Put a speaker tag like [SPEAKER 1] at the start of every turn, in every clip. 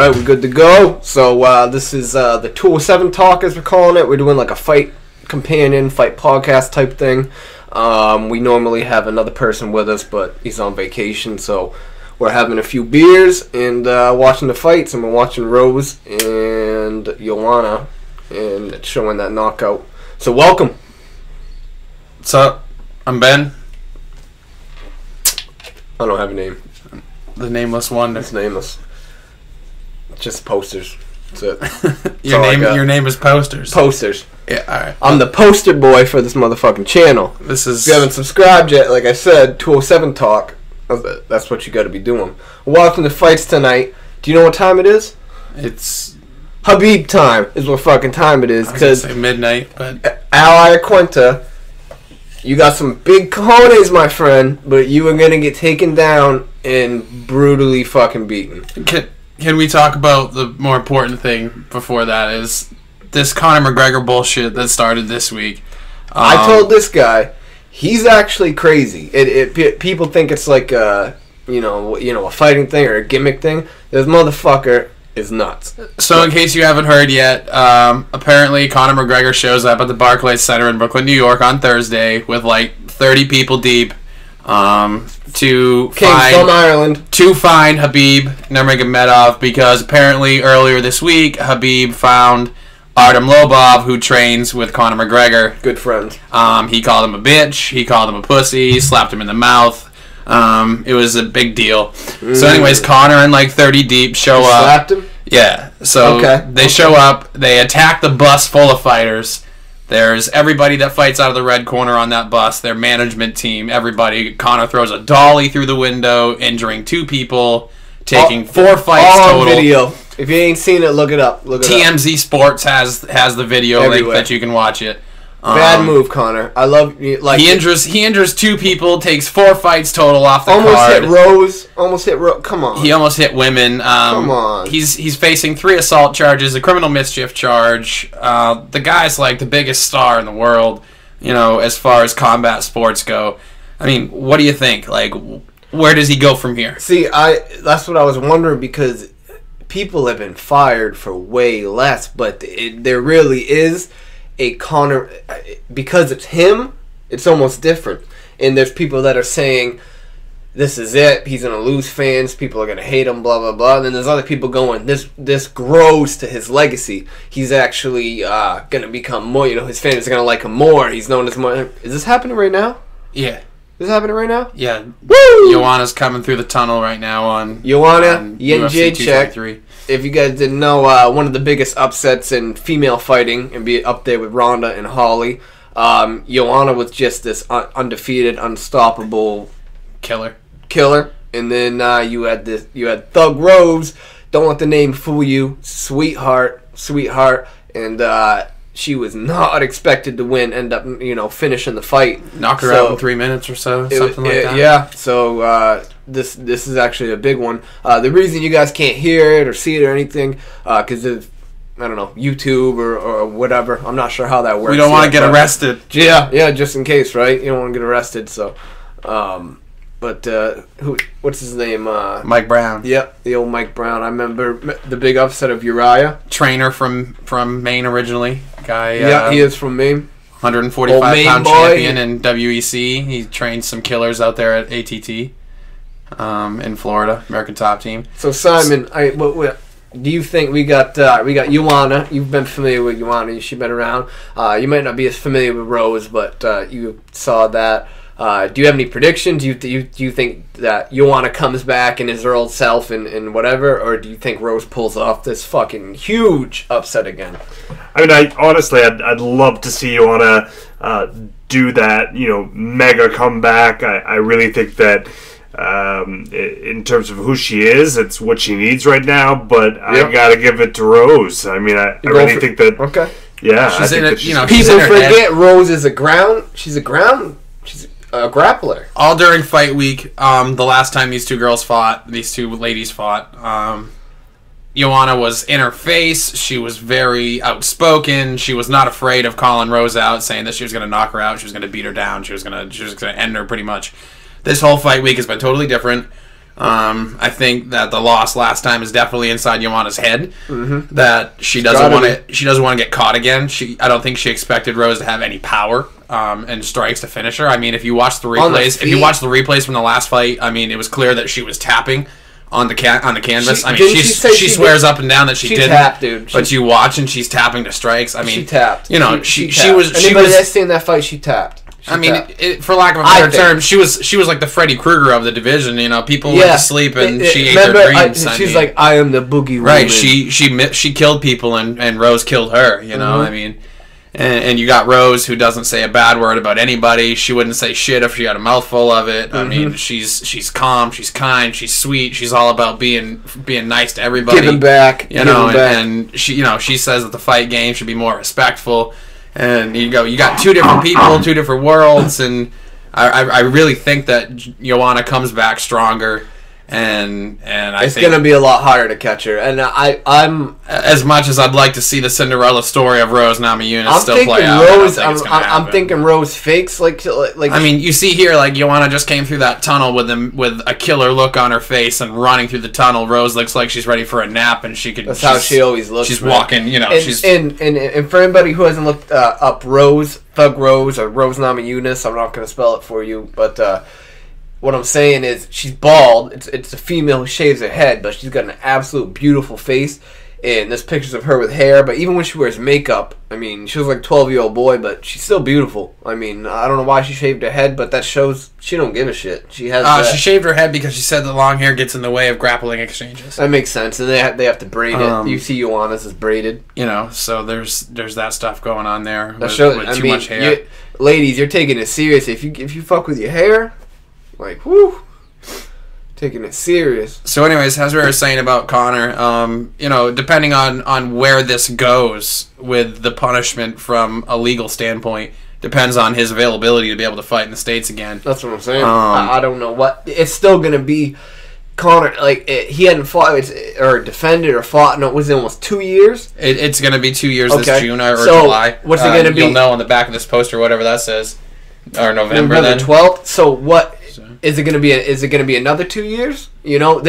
[SPEAKER 1] Alright, we're good to go. So this is the 207 talk, as we're calling it. We're doing like a fight companion, fight podcast type thing. We normally have another person with us, but he's on vacation, so we're having a few beers and watching the fights, and we're watching Rose and Joanna and showing that knockout. So welcome.
[SPEAKER 2] What's up? I'm Ben.
[SPEAKER 1] I don't have a name.
[SPEAKER 2] The nameless wonder.
[SPEAKER 1] It's nameless. Just posters. That's it.
[SPEAKER 2] Your name is Posters.
[SPEAKER 1] Posters.
[SPEAKER 2] Yeah, alright.
[SPEAKER 1] I'm the poster boy for this motherfucking channel.
[SPEAKER 2] This is...
[SPEAKER 1] If you haven't subscribed yet, like I said, 207 talk. That's what you got to be doing. We're watching the fights tonight. Do you know what time it is?
[SPEAKER 2] It's...
[SPEAKER 1] Habib time is what fucking time it is.
[SPEAKER 2] I was gonna say midnight, but...
[SPEAKER 1] Iaquinta, you got some big cojones, my friend, but you are going to get taken down and brutally fucking beaten.
[SPEAKER 2] Can we talk about the more important thing before that is this Conor McGregor bullshit that started this week.
[SPEAKER 1] I told this guy, he's actually crazy. People think it's like a fighting thing or a gimmick thing. This motherfucker is nuts.
[SPEAKER 2] So in case you haven't heard yet, apparently Conor McGregor shows up at the Barclays Center in Brooklyn, New York on Thursday with like 30 people deep. To find Habib Nurmagomedov because apparently earlier this week Habib found Artem Lobov, who trains with Conor McGregor.
[SPEAKER 1] Good friends.
[SPEAKER 2] He called him a bitch. He called him a pussy. Slapped him in the mouth. It was a big deal. So anyways, Conor and like 30 deep show up.
[SPEAKER 1] Slapped him?
[SPEAKER 2] Yeah. So they show up. They attack the bus full of fighters. There's everybody that fights out of the red corner on that bus, their management team, everybody. Conor throws a dolly through the window, injuring 2 people, taking 4 fights total.
[SPEAKER 1] On video. If you ain't seen it, look it up.
[SPEAKER 2] TMZ Sports has the video link that you can watch it.
[SPEAKER 1] Bad move, Conor. I love you. Like
[SPEAKER 2] he injures 2 people, takes 4 fights total off the card.
[SPEAKER 1] Almost hit Rose. Come on.
[SPEAKER 2] He almost hit women.
[SPEAKER 1] Come on.
[SPEAKER 2] He's facing 3 assault charges, a criminal mischief charge. The guy's like the biggest star in the world, as far as combat sports go. I mean, what do you think? Like, where does he go from here?
[SPEAKER 1] See, that's what I was wondering, because people have been fired for way less, but there really is a Conor, because it's him, it's almost different. And there's people that are saying, this is it, he's going to lose fans, people are going to hate him, blah, blah, blah. And then there's other people going, this grows to his legacy. He's actually going to become more, his fans are going to like him more. He's known as more. Is this happening right now?
[SPEAKER 2] Yeah.
[SPEAKER 1] Is this happening right now?
[SPEAKER 2] Yeah.
[SPEAKER 1] Woo!
[SPEAKER 2] Joanna's coming through the tunnel right now on
[SPEAKER 1] Jedrzejczyk. If you guys didn't know, one of the biggest upsets in female fighting, and be up there with Ronda and Holly. Joanna was just this undefeated, unstoppable killer. And then you had Thug Rose. Don't let the name fool you. Sweetheart, and she was not expected to win. End up, finishing the fight.
[SPEAKER 2] Knock her out in 3 minutes or so, something like that.
[SPEAKER 1] Yeah. So this is actually a big one. The reason you guys can't hear it or see it or anything, because of, I don't know, YouTube or whatever. I'm not sure how that works.
[SPEAKER 2] We don't want to get arrested.
[SPEAKER 1] Yeah, just in case, right? You don't want to get arrested. So, what's his name?
[SPEAKER 2] Mike Brown.
[SPEAKER 1] Yep, the old Mike Brown. I remember the big upset of Uriah.
[SPEAKER 2] Trainer from Maine originally. Guy.
[SPEAKER 1] Yeah, he is from Maine.
[SPEAKER 2] 145-pound champion in WEC. He trained some killers out there at ATT in Florida, American Top Team.
[SPEAKER 1] So Simon, what do you think? We got Joanna. You've been familiar with Joanna. She's been around. You might not be as familiar with Rose, but you saw that. Do you have any predictions? Do you think that Joanna comes back and is her old self and whatever, or do you think Rose pulls off this fucking huge upset again?
[SPEAKER 3] I mean, I'd love to see Joanna do that, mega comeback. I really think that in terms of who she is, it's what she needs right now. But I gotta give it to Rose. I mean, I really think that.
[SPEAKER 1] Okay.
[SPEAKER 3] Yeah,
[SPEAKER 2] she's in it.
[SPEAKER 1] People forget Rose is She's a grappler.
[SPEAKER 2] All during fight week, the last time these two ladies fought, Joanna was in her face. She was very outspoken. She was not afraid of calling Rose out, saying that she was going to knock her out. She was going to beat her down. She was going to end her pretty much. This whole fight week has been totally different. I think that the loss last time is definitely inside Joanna's head.
[SPEAKER 1] Mm-hmm.
[SPEAKER 2] That she doesn't want to. She doesn't want to get caught again. I don't think she expected Rose to have any power and strikes to finish her. I mean, if you watch the replays from the last fight, I mean, it was clear that she was tapping on the canvas. She swears up and down that she didn't.
[SPEAKER 1] Tapped, dude.
[SPEAKER 2] But you watch and she's tapping to strikes. I mean,
[SPEAKER 1] she tapped.
[SPEAKER 2] You know, she was.
[SPEAKER 1] Anybody that's seen that fight, she tapped.
[SPEAKER 2] I mean, for lack of a better term, she was like the Freddy Krueger of the division. You know, people went to sleep and she ate their dreams.
[SPEAKER 1] She's like, I am the boogie woman.
[SPEAKER 2] Right. She killed people and Rose killed her. You know, I mean, and you got Rose who doesn't say a bad word about anybody. She wouldn't say shit if she had a mouthful of it. I mean, she's calm, she's kind, she's sweet. She's all about being nice to everybody.
[SPEAKER 1] Giving back.
[SPEAKER 2] You know, and she says that the fight game should be more respectful. And you got two different people, two different worlds, and I really think that Joanna comes back stronger, and I think
[SPEAKER 1] it's gonna be a lot harder to catch her. And I'm
[SPEAKER 2] as much as I'd like to see the Cinderella story of Rose Namajunas still play out.
[SPEAKER 1] I'm thinking Rose fakes like.
[SPEAKER 2] I mean, you see here, like Joanna just came through that tunnel with a killer look on her face and running through the tunnel. Rose looks like she's ready for a nap, and
[SPEAKER 1] that's how she always looks.
[SPEAKER 2] She's walking, you know.
[SPEAKER 1] And for anybody who hasn't looked up Thug Rose or Rose Namajunas, I'm not gonna spell it for you, but. What I'm saying is she's bald. It's a female who shaves her head, but she's got an absolute beautiful face. And there's pictures of her with hair, but even when she wears makeup, I mean, she was like a 12-year-old boy, but she's still beautiful. I mean, I don't know why she shaved her head, but that shows she don't give a shit. She
[SPEAKER 2] has. She shaved her head because she said the long hair gets in the way of grappling exchanges.
[SPEAKER 1] That makes sense, and they have to braid it. You see Joanna's is braided.
[SPEAKER 2] You know, so there's that stuff going on there with too much hair.
[SPEAKER 1] Ladies, you're taking it serious. If you fuck with your hair. Like, whoo, taking it serious.
[SPEAKER 2] So anyways, as we were saying about Conor, you know, depending on where this goes with the punishment from a legal standpoint, depends on his availability to be able to fight in the States again.
[SPEAKER 1] That's what I'm saying. I don't know what. It's still going to be Conor, like, he hadn't fought or defended or fought, no, it was almost 2 years?
[SPEAKER 2] It's going to be 2 years this June or July.
[SPEAKER 1] What's it going to be?
[SPEAKER 2] You'll know on the back of this poster, whatever that says. Or November then.
[SPEAKER 1] 12th? So what... Is it going to be another 2 years? You know,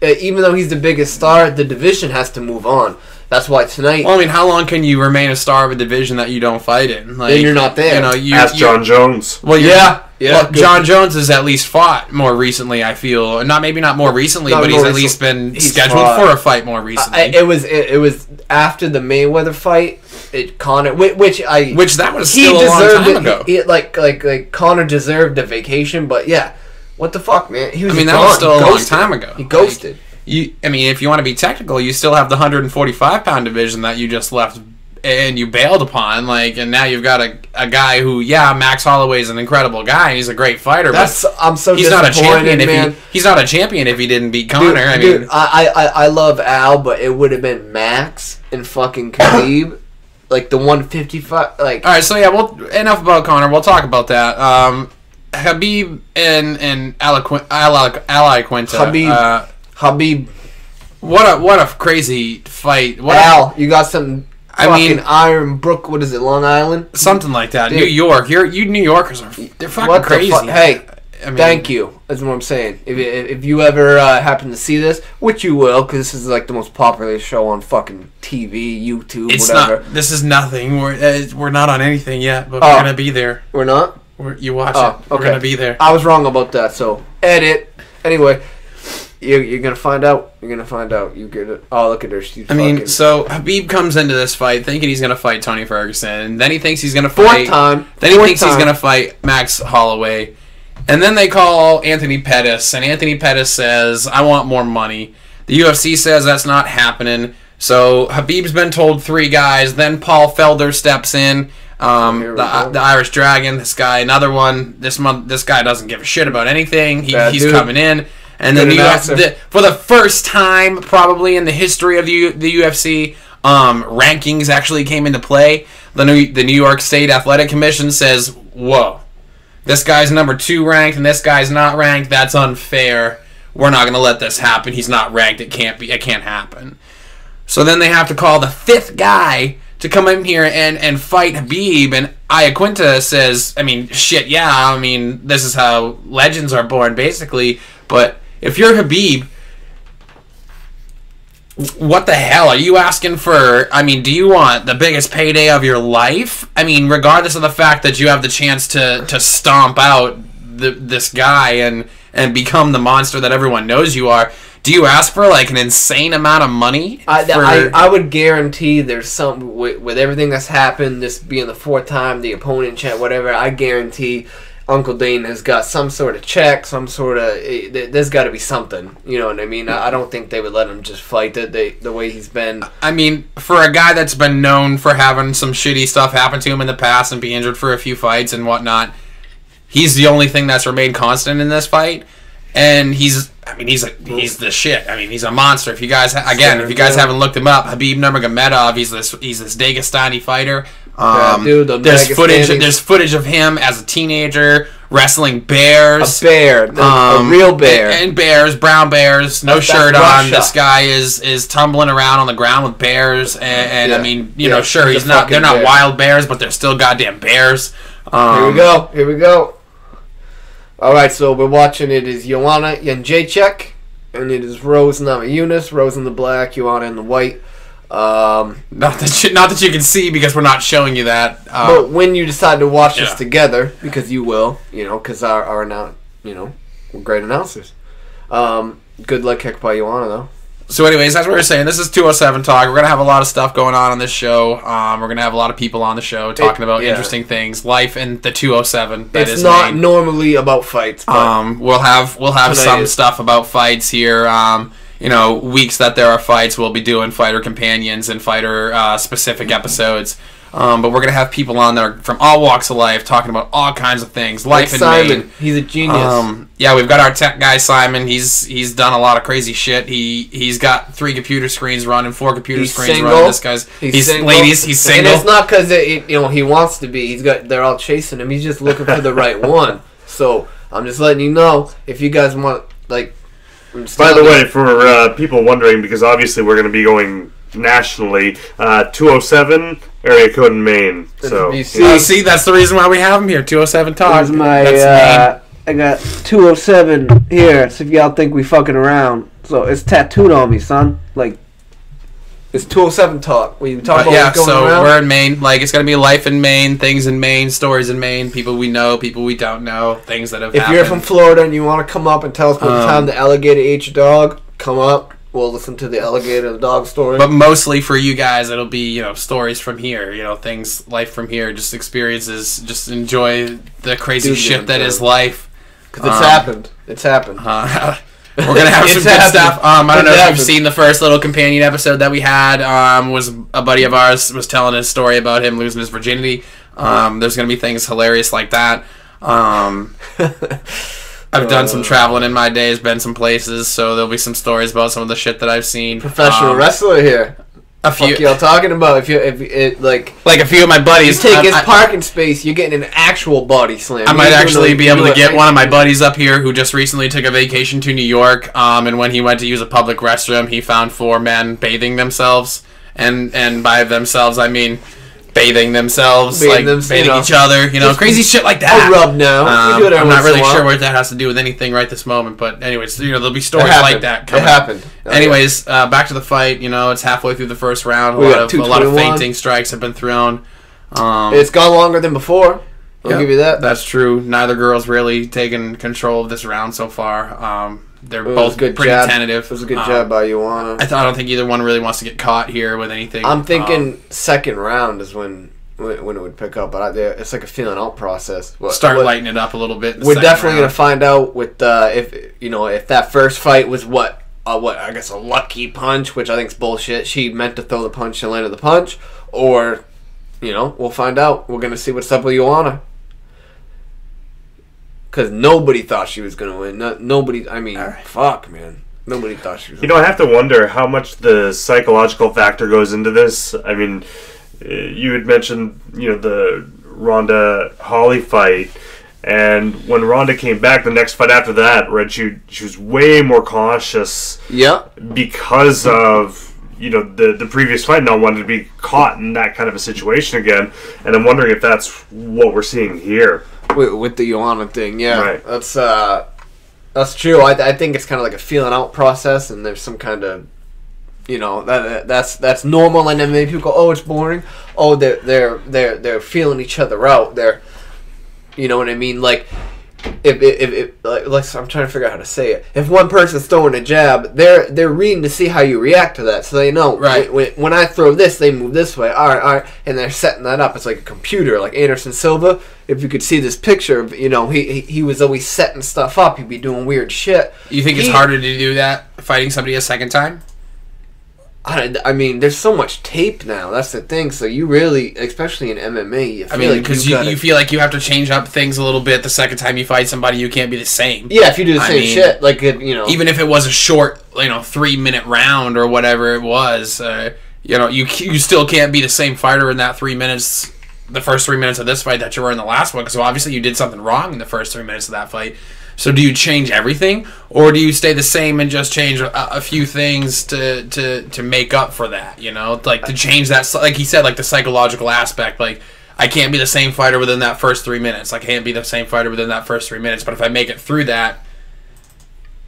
[SPEAKER 1] even though he's the biggest star, the division has to move on. That's why tonight.
[SPEAKER 2] Well, I mean, how long can you remain a star of a division that you don't fight in?
[SPEAKER 1] Like, then you're not there.
[SPEAKER 3] You know, ask John Jones.
[SPEAKER 2] Well, yeah. Well, John Jones has at least fought more recently. I feel maybe not more recently, but he's at least been scheduled for a fight more recently.
[SPEAKER 1] It was after the Mayweather fight. Conor, which
[SPEAKER 2] that was still a long time ago.
[SPEAKER 1] Like Conor deserved a vacation, but yeah. What the fuck, man?
[SPEAKER 2] That was still a long time ago.
[SPEAKER 1] He ghosted.
[SPEAKER 2] If you want to be technical, you still have the 145-pound division that you just left and you bailed upon, and now you've got a guy who, Max Holloway's an incredible guy and he's a great fighter.
[SPEAKER 1] I'm so
[SPEAKER 2] he's not a champion, man. He's not a champion if he didn't beat Conor.
[SPEAKER 1] I love Al, but it would have been Max and fucking Khabib. Like the 155. All
[SPEAKER 2] right, so enough about Conor. We'll talk about that. Khabib and Iaquinta.
[SPEAKER 1] Khabib.
[SPEAKER 2] What a crazy fight.
[SPEAKER 1] You got some Iron Brook, what is it, Long Island?
[SPEAKER 2] Something like that. Dude. New York. You New Yorkers they're fucking crazy.
[SPEAKER 1] Hey, thank you. That's what I'm saying. If you ever happen to see this, which you will, because this is like the most popular show on fucking TV, YouTube, whatever.
[SPEAKER 2] This is nothing. We're not on anything yet, but we're gonna be there.
[SPEAKER 1] We're not?
[SPEAKER 2] You watch it. We're going to be there.
[SPEAKER 1] I was wrong about that, so edit. Anyway, you're going to find out. You're going to find out. You get it. Oh, look at her.
[SPEAKER 2] So Khabib comes into this fight thinking he's going to fight Tony Ferguson, and then he thinks he's going to fight... Then he thinks he's going to fight Max Holloway. And then they call Anthony Pettis, and Anthony Pettis says, I want more money. The UFC says that's not happening. So Khabib's been told 3 guys. Then Paul Felder steps in. The Irish Dragon, this guy, another one. This guy doesn't give a shit about anything. He's coming in, and then for the first time probably in the history of the UFC, rankings actually came into play. The New York State Athletic Commission says, "Whoa, this guy's number 2 ranked, and this guy's not ranked. That's unfair. We're not going to let this happen. He's not ranked. It can't happen." So then they have to call the 5th guy to come in here and fight Khabib, and Iaquinta says, this is how legends are born, basically, but if you're Khabib, what the hell are you asking for? I mean, do you want the biggest payday of your life? I mean, regardless of the fact that you have the chance to stomp out this guy and become the monster that everyone knows you are, do you ask for like an insane amount of money?
[SPEAKER 1] I would guarantee there's some with everything that's happened, this being the fourth time, the opponent chat, whatever, I guarantee Uncle Dane has got some sort of check, some sort of... There's got to be something. You know what I mean? I don't think they would let him just fight the way he's been.
[SPEAKER 2] I mean, for a guy that's been known for having some shitty stuff happen to him in the past and be injured for a few fights and whatnot, he's the only thing that's remained constant in this fight. And he's the shit. I mean, he's a monster. If you guys haven't looked him up, Khabib Nurmagomedov, he's this Dagestani fighter. There's footage of him as a teenager wrestling bears.
[SPEAKER 1] A real bear.
[SPEAKER 2] And bears, brown bears, no shirt on. This guy is tumbling around on the ground with bears. And I mean, sure, they're not wild bears, but they're still goddamn bears.
[SPEAKER 1] Here we go. All right, so we're watching. It is Joanna Jedrzejczyk, and it is Rose Namajunas. Rose in the black, Joanna in the white.
[SPEAKER 2] Not that you can see because we're not showing you that.
[SPEAKER 1] But when you decide to watch this together, because you will, because our now, we're great announcers. Good leg kick by Joanna though.
[SPEAKER 2] So anyways, as we were saying, this is 207 Talk. We're going to have a lot of stuff going on this show. We're going to have a lot of people on the show talking about interesting things. Life in the 207.
[SPEAKER 1] It's not normally about fights.
[SPEAKER 2] We'll have some stuff about fights here. Weeks that there are fights, we'll be doing fighter companions and fighter specific episodes. But we're going to have people on there from all walks of life talking about all kinds of things. Life in Maine.
[SPEAKER 1] He's a genius.
[SPEAKER 2] We've got our tech guy, Simon. He's done a lot of crazy shit. He's got 3 computer screens running, 4 computer screens running. This guy's... He's single. Ladies, he's single.
[SPEAKER 1] And it's not because he wants to be. They're all chasing him. He's just looking for the right one. So I'm just letting you know, if you guys want, like...
[SPEAKER 3] By the way, for people wondering, because obviously we're going to be going nationally, 207 area code in Maine. So
[SPEAKER 2] see, that's the reason why we have him here. 207 Talk.
[SPEAKER 1] I got 207 here. So if y'all think we fucking around, so it's tattooed on me, son. Like, it's 207 Talk. We talk about what's going around.
[SPEAKER 2] We're in Maine. Like, it's gonna be life in Maine, things in Maine, stories in Maine, people we know, people we don't know, things that have happened.
[SPEAKER 1] If you're from Florida and you want to come up and tell us what the time the alligator ate your dog, come up. We'll listen to the alligator and the dog story.
[SPEAKER 2] But mostly for you guys, it'll be, stories from here, things, life from here, just experiences, just enjoy the crazy shit that is life.
[SPEAKER 1] Because it's happened. It's happened.
[SPEAKER 2] We're going to have some good stuff. I don't know if you've seen the first little companion episode that we had. Was a buddy of ours was telling his story about him losing his virginity. There's going to be things hilarious like that. I've done some traveling in my days, been some places, so there'll be some stories about some of the shit that I've seen.
[SPEAKER 1] Professional wrestler here.
[SPEAKER 2] A few.
[SPEAKER 1] Fuck y'all talking about? If a
[SPEAKER 2] few of my buddies,
[SPEAKER 1] you take his parking space, you're getting an actual body slam.
[SPEAKER 2] I might actually be able to get one of my buddies up here who just recently took a vacation to New York. And when he went to use a public restroom, he found 4 men bathing themselves, and by themselves I mean bathing themselves, bathing each other, crazy shit like that.
[SPEAKER 1] A rub now.
[SPEAKER 2] I'm not really sure what that has to do with anything right this moment, but anyways, there'll be stories like that coming.
[SPEAKER 1] It happened.
[SPEAKER 2] Anyways, back to the fight. It's halfway through the first round. A lot of fainting strikes have been thrown.
[SPEAKER 1] It's gone longer than before. I'll give you that.
[SPEAKER 2] That's true. Neither girl's really taken control of this round so far. They're both pretty tentative.
[SPEAKER 1] It was a good jab by Joanna.
[SPEAKER 2] I don't think either one really wants to get caught here with anything.
[SPEAKER 1] I'm thinking second round is when it would pick up, but it's like a feeling out process.
[SPEAKER 2] Lighting it up a little bit.
[SPEAKER 1] We're definitely going to find out with if that first fight was what I guess a lucky punch, which I think is bullshit. She meant to throw the punch and landed the punch, or we'll find out. We're going to see what's up with Joanna. Because nobody thought she was going to win. Nobody, fuck, man. Nobody thought she was going to win.
[SPEAKER 3] I have to wonder how much the psychological factor goes into this. I mean, you had mentioned, the Ronda Holly fight. And when Ronda came back, the next fight after that, right, she was way more cautious.
[SPEAKER 1] Yeah.
[SPEAKER 3] Because of, the previous fight, not wanting to be caught in that kind of a situation again. And I'm wondering if that's what we're seeing here.
[SPEAKER 1] With the Joanna thing, yeah.
[SPEAKER 3] Right.
[SPEAKER 1] That's That's true. I think it's kind of like a feeling out process, and there's some kind of, that's normal. And then maybe people go, oh, it's boring. Oh, they're feeling each other out. You know what I mean? Like, if I'm trying to figure out how to say it. If one person's throwing a jab, they're reading to see how you react to that, so they know.
[SPEAKER 2] Right.
[SPEAKER 1] When I throw this, they move this way. All right, and they're setting that up. It's like a computer, like Anderson Silva. If you could see this picture, of, he was always setting stuff up. He'd be doing weird shit.
[SPEAKER 2] You think it's harder to do that fighting somebody a second time?
[SPEAKER 1] I mean, there's so much tape now. That's the thing. So you really, especially in MMA,
[SPEAKER 2] because you feel like you have to change up things a little bit the second time you fight somebody. You can't be the same.
[SPEAKER 1] Yeah, if you do the same shit, like
[SPEAKER 2] even if it was a short, 3-minute round or whatever it was, you still can't be the same fighter in that 3 minutes, the first 3 minutes of this fight that you were in the last one. Because obviously you did something wrong in the first 3 minutes of that fight. So do you change everything, or do you stay the same and just change a few things to make up for that? Like to change that, like he said, like the psychological aspect. Like I can't be the same fighter within that first 3 minutes. I can't be the same fighter within that first 3 minutes. But if I make it through that,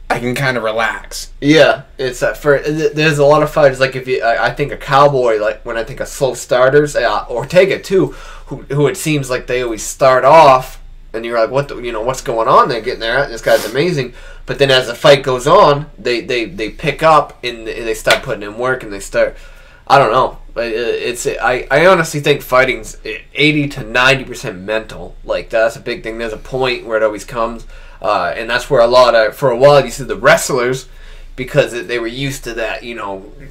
[SPEAKER 2] I can kind of relax.
[SPEAKER 1] Yeah, it's there's a lot of fighters. Like I think a Cowboy. Like when I think of slow starters, Ortega too, who it seems like they always start off. And you're like, what's going on? They're getting there. This guy's amazing. But then as the fight goes on, they pick up and they start putting in work and they start. I don't know. I honestly think fighting's 80 to 90% mental. Like that's a big thing. There's a point where it always comes, and that's where for a while you see the wrestlers, because they were used to that,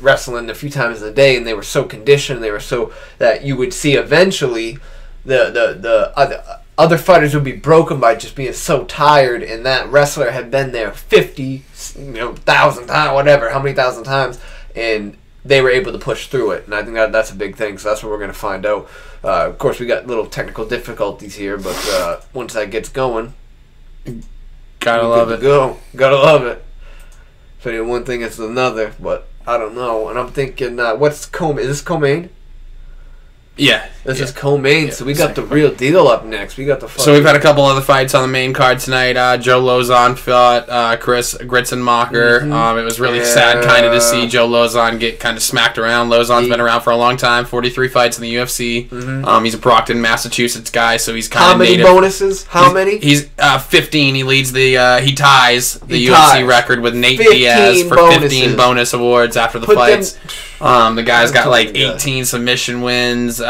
[SPEAKER 1] wrestling a few times a day, and they were so conditioned. They were so that you would see eventually the other fighters would be broken by just being so tired, and that wrestler had been there 50,000 times, whatever, how many thousand times, and they were able to push through it. And I think that's a big thing. So that's what we're going to find out. Of course, we got little technical difficulties here, but once that gets going,
[SPEAKER 2] gotta love it.
[SPEAKER 1] Gotta love it. So one thing is another, but I don't know. And I'm thinking, is this co-main?
[SPEAKER 2] Yeah.
[SPEAKER 1] This is co-main, so we got the real deal up next. We got the
[SPEAKER 2] So we've had a couple other fights on the main card tonight. Joe Lozon fought Chris Gritzenmacher. It was really sad kind of to see Joe Lozon get kind of smacked around. Lozon's been around for a long time, 43 fights in the UFC. He's a Brockton, Massachusetts guy, so he's kind of native.
[SPEAKER 1] How many bonuses? How many?
[SPEAKER 2] He's 15. He leads he ties the UFC record with Nate Diaz for 15 bonus awards after the fights. The guy's got like 18 submission wins.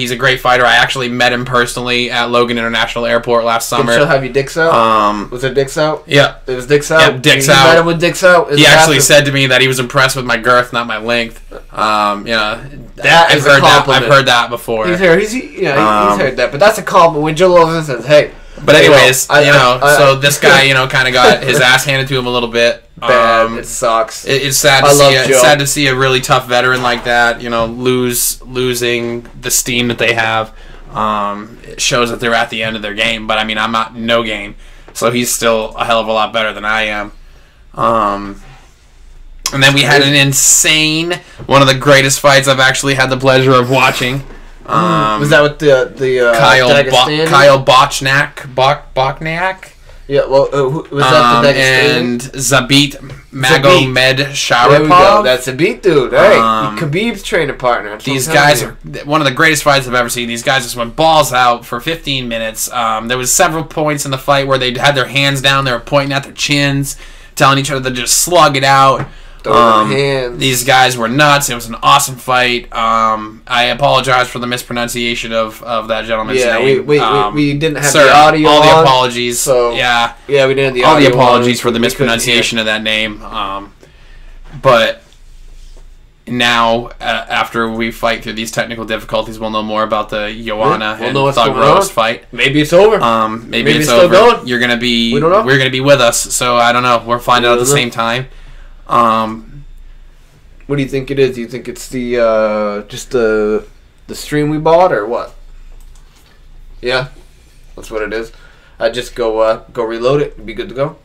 [SPEAKER 2] He's a great fighter. I actually met him personally at Logan International Airport last summer.
[SPEAKER 1] She'll have you dicks out? Was it dicks out?
[SPEAKER 2] Yeah.
[SPEAKER 1] It was dicks out?
[SPEAKER 2] Yep, dicks out.
[SPEAKER 1] You met him with dicks out?
[SPEAKER 2] He actually said to me that he was impressed with my girth, not my length.
[SPEAKER 1] That is a compliment.
[SPEAKER 2] I've heard that before.
[SPEAKER 1] He's heard that. But that's a compliment when Joe Lozon says, hey.
[SPEAKER 2] But anyways, so this guy, kind of got his ass handed to him a little bit.
[SPEAKER 1] Bad. It sucks.
[SPEAKER 2] It's sad to see. It's sad to see a really tough veteran like that, losing the steam that they have. It shows that they're at the end of their game. But I mean, I'm not no game, so he's still a hell of a lot better than I am. And then we had an insane, one of the greatest fights I've actually had the pleasure of watching.
[SPEAKER 1] Was that with the
[SPEAKER 2] Kyle Bochniak?
[SPEAKER 1] Yeah, well, was that the Dagestani?
[SPEAKER 2] And Zabit Magomed Sharipov.
[SPEAKER 1] There we go. That's Zabit, dude. Hey, Khabib's training partner.
[SPEAKER 2] These guys are one of the greatest fights I've ever seen. These guys just went balls out for 15 minutes. There was several points in the fight where they had their hands down. They were pointing at their chins, telling each other to just slug it out. These guys were nuts. It was an awesome fight. I apologize for the mispronunciation of that gentleman's name.
[SPEAKER 1] We didn't have the audio
[SPEAKER 2] all
[SPEAKER 1] on,
[SPEAKER 2] the apologies.
[SPEAKER 1] So
[SPEAKER 2] yeah,
[SPEAKER 1] we didn't have the
[SPEAKER 2] all
[SPEAKER 1] audio
[SPEAKER 2] the apologies
[SPEAKER 1] on,
[SPEAKER 2] for the mispronunciation of that name. But now, after we fight through these technical difficulties, we'll know more about the Joanna and Thug Rose fight.
[SPEAKER 1] Maybe it's over.
[SPEAKER 2] Maybe it's
[SPEAKER 1] still
[SPEAKER 2] over.
[SPEAKER 1] Going.
[SPEAKER 2] You're gonna be. We don't know. We're gonna be with us. So I don't know. We'll find out at the same time.
[SPEAKER 1] What do you think it is? Do you think it's the just the stream we bought or what? Yeah, that's what it is. I just go reload it and be good to go.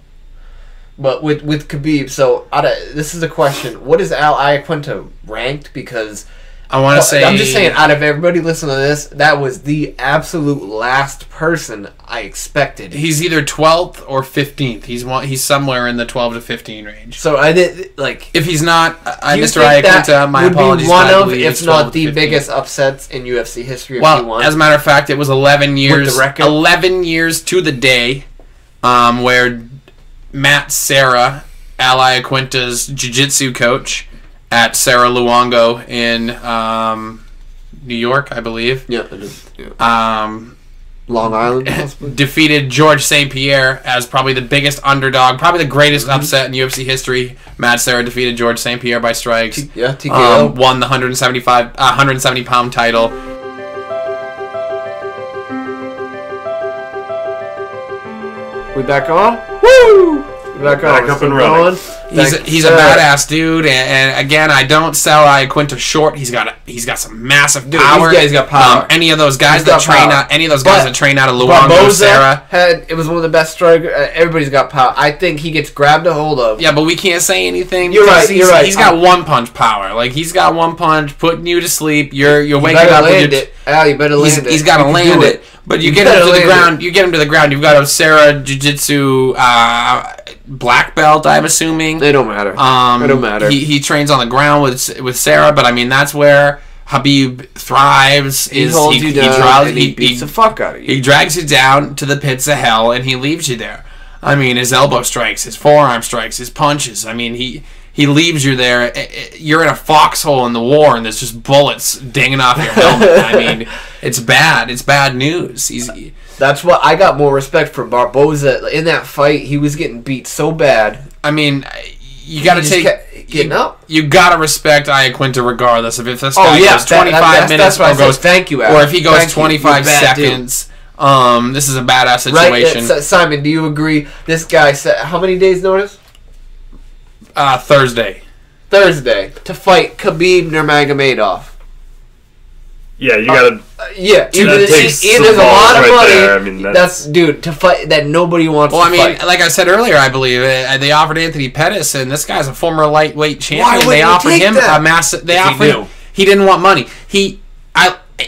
[SPEAKER 1] But with Khabib, so this is a question: what is Iaquinta ranked? Because
[SPEAKER 2] I want to say...
[SPEAKER 1] I'm just saying, out of everybody listening to this, that was the absolute last person I expected.
[SPEAKER 2] He's either 12th or 15th. He's somewhere in the 12 to 15 range.
[SPEAKER 1] So I did, like...
[SPEAKER 2] If he's not, Mr. Iaquinta, my apologies.
[SPEAKER 1] One of, if not the biggest upsets in UFC history.
[SPEAKER 2] Well, as a matter of fact, it was 11 years. 11 years to the day, where Matt Serra, Al Iaquinta's jiu-jitsu coach at Serra Luongo in New York, I believe.
[SPEAKER 1] Yeah, it is. Yeah. Long Island.
[SPEAKER 2] Defeated George St. Pierre as probably the biggest underdog, probably the greatest upset in UFC history. Matt Serra defeated George St. Pierre by strikes.
[SPEAKER 1] TKO.
[SPEAKER 2] Won the 170-pound title.
[SPEAKER 1] We back on? Woo!
[SPEAKER 3] Back up and running.
[SPEAKER 2] He's a badass dude, and again, I don't sell Iaquinta short. He's got some massive power.
[SPEAKER 1] He's got power.
[SPEAKER 2] Any of those guys that train out, of Luongo, Serra,
[SPEAKER 1] it was one of the best strikers. Everybody's got power. I think he gets grabbed a hold of.
[SPEAKER 2] Yeah, but we can't say anything.
[SPEAKER 1] You're right.
[SPEAKER 2] He's got one punch power. Like he's got one punch, putting you to sleep. You're waking up.
[SPEAKER 1] You better land it.
[SPEAKER 2] He's got to land it. But you get him to the ground. You get him to the ground. You've got a Serra Jiu-Jitsu black belt, I'm assuming.
[SPEAKER 1] They don't matter. It don't matter.
[SPEAKER 2] He trains on the ground with Serra, but I mean that's where Khabib thrives.
[SPEAKER 1] He holds you down. He beats the fuck out of you.
[SPEAKER 2] He drags you down to the pits of hell, and he leaves you there. I mean, his elbow strikes, his forearm strikes, his punches. I mean, he leaves you there. You're in a foxhole in the war, and there's just bullets dinging off your helmet. I mean, it's bad. It's bad news.
[SPEAKER 1] That's what I got more respect for Barboza. In that fight, he was getting beat so bad.
[SPEAKER 2] I mean, you got to
[SPEAKER 1] getting up.
[SPEAKER 2] You got to respect Iaquinta regardless of if this guy goes 25 minutes or goes.
[SPEAKER 1] Thank you,
[SPEAKER 2] Al. Or if he goes 25 seconds. This is a badass situation.
[SPEAKER 1] Right, Simon, do you agree? This guy said how many days notice?
[SPEAKER 2] Thursday
[SPEAKER 1] to fight Khabib Nurmagomedov.
[SPEAKER 3] Yeah, you gotta.
[SPEAKER 1] There's a lot of money. There. I mean, that's to fight that nobody wants.
[SPEAKER 2] Well,
[SPEAKER 1] to fight.
[SPEAKER 2] Like I said earlier, I believe they offered Anthony Pettis, and this guy's a former lightweight champion.
[SPEAKER 1] Why
[SPEAKER 2] they offered him
[SPEAKER 1] that?
[SPEAKER 2] A massive. He didn't want money.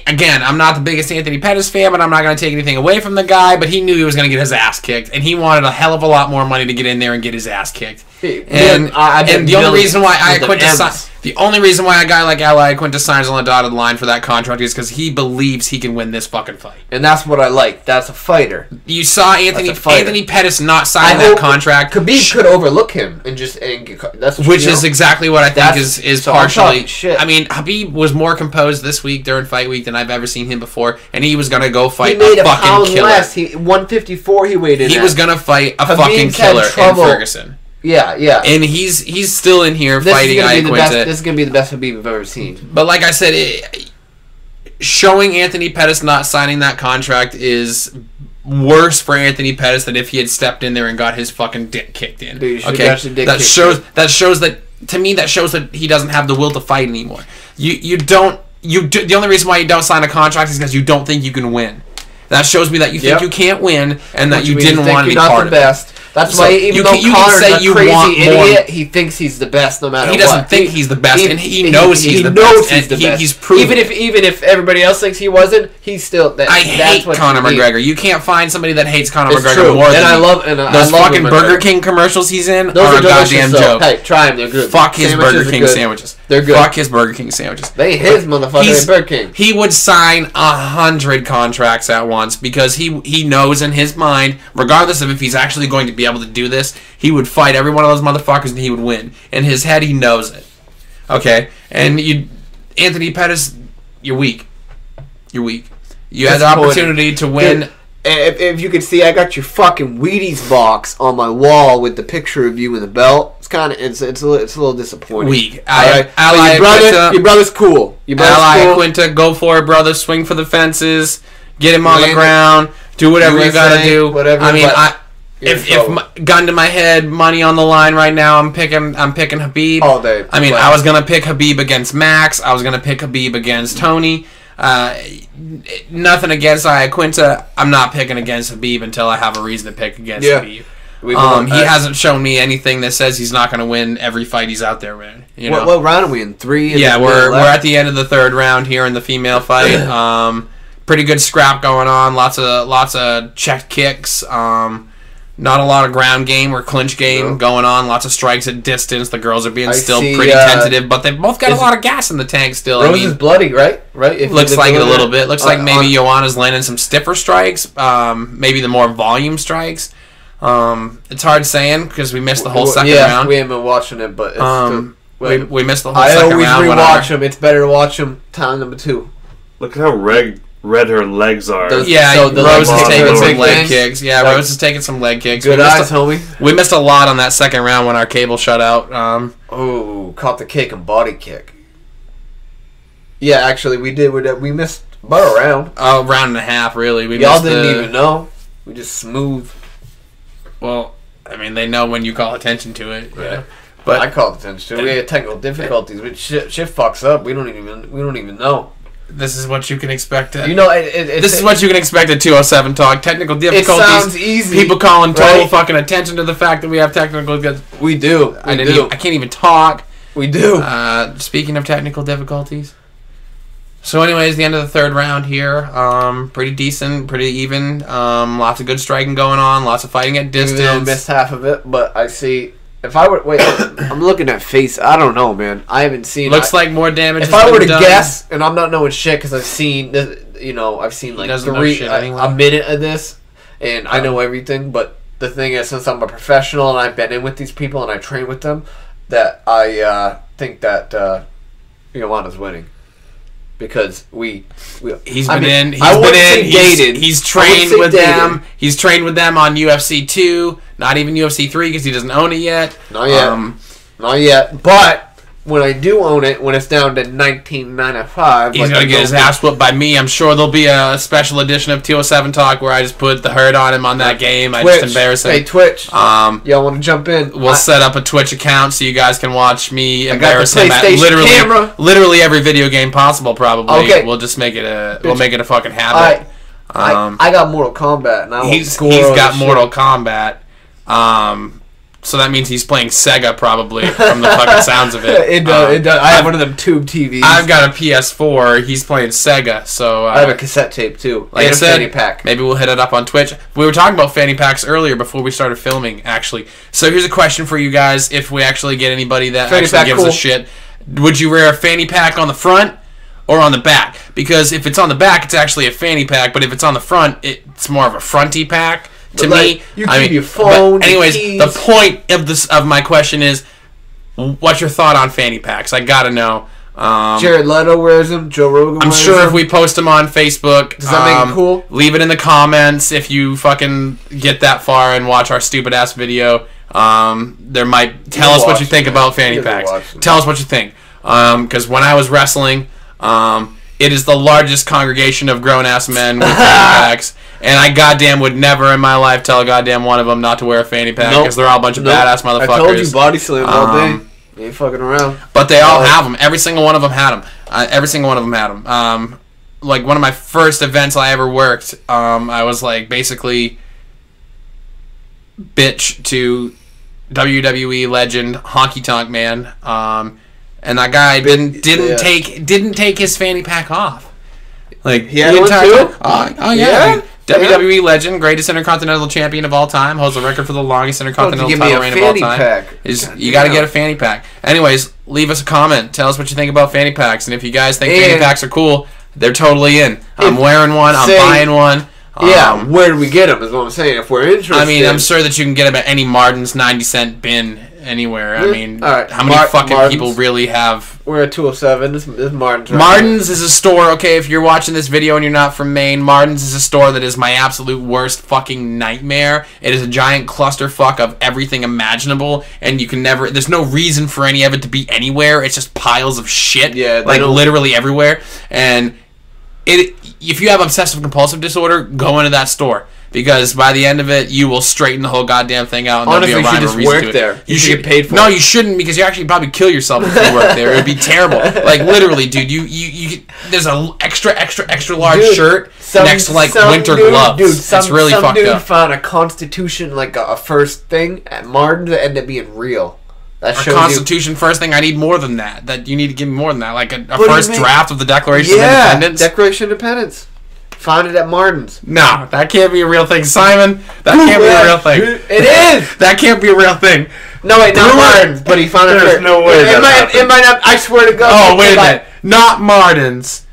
[SPEAKER 2] Again, I'm not the biggest Anthony Pettis fan, but I'm not going to take anything away from the guy. But he knew he was going to get his ass kicked, and he wanted a hell of a lot more money to get in there and get his ass kicked. And the only reason why a guy like Al Iaquinta signs on the dotted line for that contract is because he believes he can win this fucking fight.
[SPEAKER 1] And that's what I like. That's a fighter.
[SPEAKER 2] You saw Anthony Pettis not sign that contract.
[SPEAKER 1] Khabib could overlook him and just
[SPEAKER 2] which is exactly what I think is partially.
[SPEAKER 1] Shit.
[SPEAKER 2] I mean, Khabib was more composed this week during fight week than I've ever seen him before, and he was gonna go fight
[SPEAKER 1] a
[SPEAKER 2] fucking
[SPEAKER 1] pound
[SPEAKER 2] killer.
[SPEAKER 1] Less. 154 he weighed in.
[SPEAKER 2] He was gonna fight a fucking killer in Ferguson.
[SPEAKER 1] Yeah.
[SPEAKER 2] And he's still in here fighting Iaquinta.
[SPEAKER 1] This is going to be the best Khabib I've ever seen.
[SPEAKER 2] But like I said, showing Anthony Pettis not signing that contract is worse for Anthony Pettis than if he had stepped in there and got his fucking dick kicked in.
[SPEAKER 1] Dude,
[SPEAKER 2] that shows that to me that shows that he doesn't have the will to fight anymore. The only reason why you don't sign a contract is because you don't think you can win. That shows me that you think you can't win and that you didn't want to be part of it.
[SPEAKER 1] That's why even though Connor's a crazy idiot, he thinks he's the best no matter what.
[SPEAKER 2] He doesn't think he's the best, and he knows he's the best. He's proven
[SPEAKER 1] even if everybody else thinks he wasn't, he's still.
[SPEAKER 2] I hate Conor McGregor. You can't find somebody that hates Conor McGregor more than
[SPEAKER 1] those
[SPEAKER 2] fucking Burger King commercials he's in are a goddamn joke.
[SPEAKER 1] Hey, try them. They're good.
[SPEAKER 2] Fuck his Burger King sandwiches.
[SPEAKER 1] They're good.
[SPEAKER 2] Fuck his Burger King sandwiches.
[SPEAKER 1] They his motherfucking Burger King.
[SPEAKER 2] He would sign 100 contracts at once because he knows in his mind, regardless of if he's actually going to be able to do this, he would fight every one of those motherfuckers and he would win. In his head, he knows it. Okay? And Anthony Pettis, you're weak. You're weak. You had the opportunity to win.
[SPEAKER 1] Dude, if you could see, I got your fucking Wheaties box on my wall with the picture of you in the belt. It's kind of it's a little disappointing.
[SPEAKER 2] Weak.
[SPEAKER 1] Your brother's cool.
[SPEAKER 2] Iaquinta, go for it, brother. Swing for the fences. Get him on the ground. Do whatever you gotta do.
[SPEAKER 1] Whatever.
[SPEAKER 2] I mean, if gun to my head, money on the line right now, I'm picking Khabib
[SPEAKER 1] all day.
[SPEAKER 2] I mean, I was gonna pick Khabib against Max. I was gonna pick Khabib against Tony. Nothing against Iaquinta. I'm not picking against Khabib until I have a reason to pick against Khabib. He hasn't shown me anything that says he's not going to win every fight he's out there in. You know?
[SPEAKER 1] What round are we in? 3?
[SPEAKER 2] Yeah, we're at the end of the 3rd round here in the female fight. Pretty good scrap going on. Lots of checked kicks. Not a lot of ground game or clinch game going on. Lots of strikes at distance. The girls are being pretty tentative, but they've both got a lot of gas in the tank still.
[SPEAKER 1] Rose is bloody, right? Right.
[SPEAKER 2] Looks like it a little bit. Looks like maybe Joanna's landing some stiffer strikes. Maybe the more volume strikes. It's hard saying because we missed the whole second round.
[SPEAKER 1] We haven't been watching it, but it's
[SPEAKER 2] we missed the whole second round.
[SPEAKER 1] I always rewatch them. It's better to watch them time number 2.
[SPEAKER 3] Look at how red her legs are.
[SPEAKER 2] Rose is taking some leg kicks. Yeah, Rose is taking some leg kicks.
[SPEAKER 1] Good eyes, homie.
[SPEAKER 2] We missed a lot on that second round when our cable shut out.
[SPEAKER 1] Caught the kick and body kick. Yeah, actually, we did. We missed about a round.
[SPEAKER 2] A round and a half, really.
[SPEAKER 1] Y'all didn't even know. We just smooth.
[SPEAKER 2] Well, I mean, they know when you call attention to it.
[SPEAKER 1] Yeah. Yeah. But I called attention to it. We had technical difficulties. But shit fucks up. We don't even know.
[SPEAKER 2] This is what you can expect.
[SPEAKER 1] This
[SPEAKER 2] is what you can expect at 207 Talk. Technical difficulties.
[SPEAKER 1] It sounds easy.
[SPEAKER 2] People calling total fucking attention to the fact that we have technical.
[SPEAKER 1] We do.
[SPEAKER 2] I can't even talk.
[SPEAKER 1] We do.
[SPEAKER 2] Speaking of technical difficulties. So, anyways, the end of the 3rd round here. Pretty decent, pretty even. Lots of good striking going on. Lots of fighting at distance.
[SPEAKER 1] I missed half of it, but I see. If I were I'm looking at face. I don't know, man. I haven't seen.
[SPEAKER 2] Looks like more damage.
[SPEAKER 1] If I were to guess, and I'm not knowing shit because I've seen this, I've seen like a minute of this, and I know everything. But the thing is, since I'm a professional and I've been in with these people and I train with them, that I think that Joanna's winning. Because he's trained with them. He's trained with them on UFC 2, not even UFC 3 because he doesn't own it yet. Not yet. But when I do own it, when it's down to $19.95,
[SPEAKER 2] he's gonna get his ass whooped by me. I'm sure there'll be a special edition of 207 Talk where I just put the hurt on him on that game. I just embarrass him.
[SPEAKER 1] Hey, Twitch. Y'all want to jump in?
[SPEAKER 2] We'll set up a Twitch account so you guys can watch me embarrass him at
[SPEAKER 1] literally
[SPEAKER 2] every video game possible. Probably.
[SPEAKER 1] Okay.
[SPEAKER 2] We'll just make it a fucking habit.
[SPEAKER 1] I got Mortal Kombat now.
[SPEAKER 2] He's got Mortal Kombat. So that means he's playing Sega, probably, from the fucking sounds of it.
[SPEAKER 1] It does. I have one of them tube TVs.
[SPEAKER 2] I've got a PS4. He's playing Sega, so...
[SPEAKER 1] I have a cassette tape, too.
[SPEAKER 2] Like I said, fanny pack. Maybe we'll hit it up on Twitch. We were talking about fanny packs earlier before we started filming, actually. So here's a question for you guys, if we actually get anybody that actually gives a shit. Would you wear a fanny pack on the front or on the back? Because if it's on the back, it's actually a fanny pack, but if it's on the front, it's more of a fronty pack. To me,
[SPEAKER 1] you keep your phone.
[SPEAKER 2] Anyways, the point of my question is, what's your thought on fanny packs? I gotta know.
[SPEAKER 1] Jared Leto wears them. Joe Rogan wears them.
[SPEAKER 2] I'm sure if we post them on Facebook,
[SPEAKER 1] does that make it cool?
[SPEAKER 2] Leave it in the comments if you fucking get that far and watch our stupid ass video. There might tell us what you think about fanny packs. Tell us what you think. Because when I was wrestling, it is the largest congregation of grown ass men with fanny packs. And I goddamn would never in my life tell a goddamn one of them not to wear a fanny pack because they're all a bunch of badass motherfuckers.
[SPEAKER 1] I told you body slam all day. You ain't fucking around.
[SPEAKER 2] But they all have them. Every single one of them had them. Every single one of them had them. Like one of my first events I ever worked, I was like basically bitch to WWE legend Honky Tonk Man, and that guy didn't take his fanny pack off. Like
[SPEAKER 1] he had one too.
[SPEAKER 2] Oh yeah. WWE legend, greatest Intercontinental Champion of all time, holds the record for the longest Intercontinental title reign of all time. You got to get a fanny pack. Anyways, leave us a comment. Tell us what you think about fanny packs, and if you guys think fanny packs are cool, they're totally in. I'm wearing one. I'm buying one.
[SPEAKER 1] Yeah, where do we get them? Is what I'm saying. If we're interested,
[SPEAKER 2] I mean, I'm sure that you can get them at any Martin's 90-cent bin anywhere. I mean, how many fucking people really have?
[SPEAKER 1] We're at 207. This is Martin's.
[SPEAKER 2] Martin's is a store. Okay, if you're watching this video and you're not from Maine, Martin's is a store that is my absolute worst fucking nightmare. It is a giant clusterfuck of everything imaginable, and you can never. There's no reason for any of it to be anywhere. It's just piles of shit.
[SPEAKER 1] Yeah,
[SPEAKER 2] like literally everywhere. And if you have obsessive compulsive disorder, go into that store. because by the end of it, you will straighten the whole goddamn thing out. And
[SPEAKER 1] honestly, you
[SPEAKER 2] there'll be
[SPEAKER 1] should
[SPEAKER 2] a
[SPEAKER 1] just
[SPEAKER 2] rhyme or reason
[SPEAKER 1] work
[SPEAKER 2] to it.
[SPEAKER 1] there. You should get paid for it.
[SPEAKER 2] No, you shouldn't, because you actually probably kill yourself if you work there. It would be terrible. Like, literally, dude, you there's an extra large shirt next to, like, winter gloves. Dude, it's really fucked up. Some dude
[SPEAKER 1] found a Constitution, like, a first thing at Martin's that ended up being real.
[SPEAKER 2] That shows Constitution first thing. I need more than that. That you need to give me more than that. Like a first draft of the Declaration of Independence.
[SPEAKER 1] Declaration of Independence. Found it at Martin's.
[SPEAKER 2] No, that can't be a real thing, Simon. That can't be a real thing.
[SPEAKER 1] It is.
[SPEAKER 2] That can't be a real thing.
[SPEAKER 1] No, wait, not Martin's, but he found it.
[SPEAKER 3] There's no way.
[SPEAKER 1] It might not. I swear to God.
[SPEAKER 2] Oh, wait a minute. Not Martin's.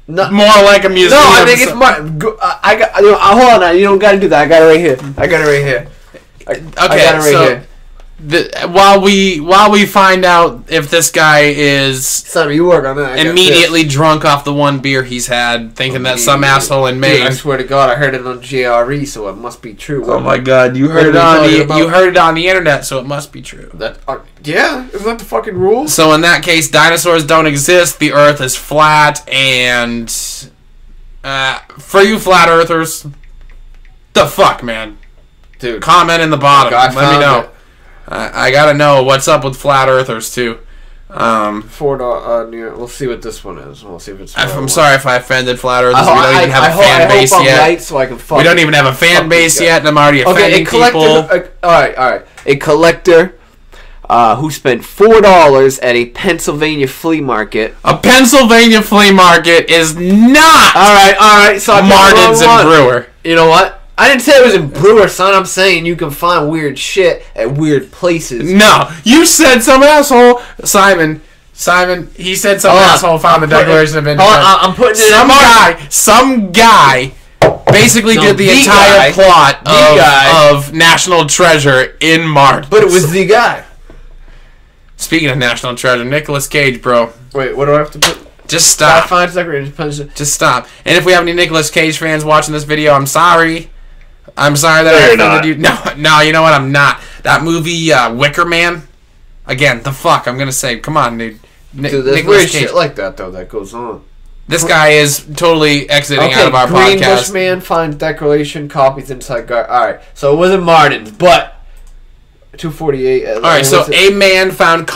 [SPEAKER 1] No,
[SPEAKER 2] more like a museum.
[SPEAKER 1] No, I think it's Martin. I got. Hold on. You don't got to do that. I got it right here. I got it right here.
[SPEAKER 2] While we find out if this guy is
[SPEAKER 1] Son, you work on that.
[SPEAKER 2] immediately drunk off the one beer he's had, thinking that some asshole in Maine.
[SPEAKER 1] Dude, I swear to God, I heard it on JRE, so it must be true.
[SPEAKER 2] Oh my God, you heard it on the internet, so it must be true.
[SPEAKER 1] Yeah, isn't that the fucking rule?
[SPEAKER 2] So in that case, dinosaurs don't exist. The Earth is flat, and for you flat earthers, the fuck, man,
[SPEAKER 1] dude,
[SPEAKER 2] comment in the bottom. Let me know. I gotta know what's up with flat earthers too.
[SPEAKER 1] We'll see what this one is. We'll see if it's.
[SPEAKER 2] I'm sorry if I offended flat earthers. We don't even have a fan base yet.
[SPEAKER 1] Right, so I can
[SPEAKER 2] we don't even have a fan base yet, and I'm already offending people.
[SPEAKER 1] All right. A collector who spent $4 at a Pennsylvania flea market.
[SPEAKER 2] A Pennsylvania flea market is not.
[SPEAKER 1] All right. So
[SPEAKER 2] Martin's and Brewer.
[SPEAKER 1] You know what? I didn't say it was in Brewer, son. I'm saying you can find weird shit at weird places.
[SPEAKER 2] No, you said some asshole. Simon, he said some asshole found the Declaration of Independence.
[SPEAKER 1] I'm putting it
[SPEAKER 2] Some guy basically did the entire plot of National Treasure in Martin.
[SPEAKER 1] But it was the guy.
[SPEAKER 2] Speaking of National Treasure, Nicolas Cage, bro.
[SPEAKER 1] Wait, what do I have to put?
[SPEAKER 2] Just stop.
[SPEAKER 1] Just
[SPEAKER 2] stop. And if we have any Nicolas Cage fans watching this video, I'm sorry. I'm sorry that I offended you. No, you know what? I'm not. That movie, Wicker Man. Again, the fuck I'm gonna say. Come on, dude.
[SPEAKER 1] Dude, there's weird shit like that though that goes on.
[SPEAKER 2] This guy is totally exiting out of our
[SPEAKER 1] Green
[SPEAKER 2] podcast.
[SPEAKER 1] Bushman finds Declaration copies inside guard. All right, so it wasn't Martin's, but 248.
[SPEAKER 2] All right, so a man found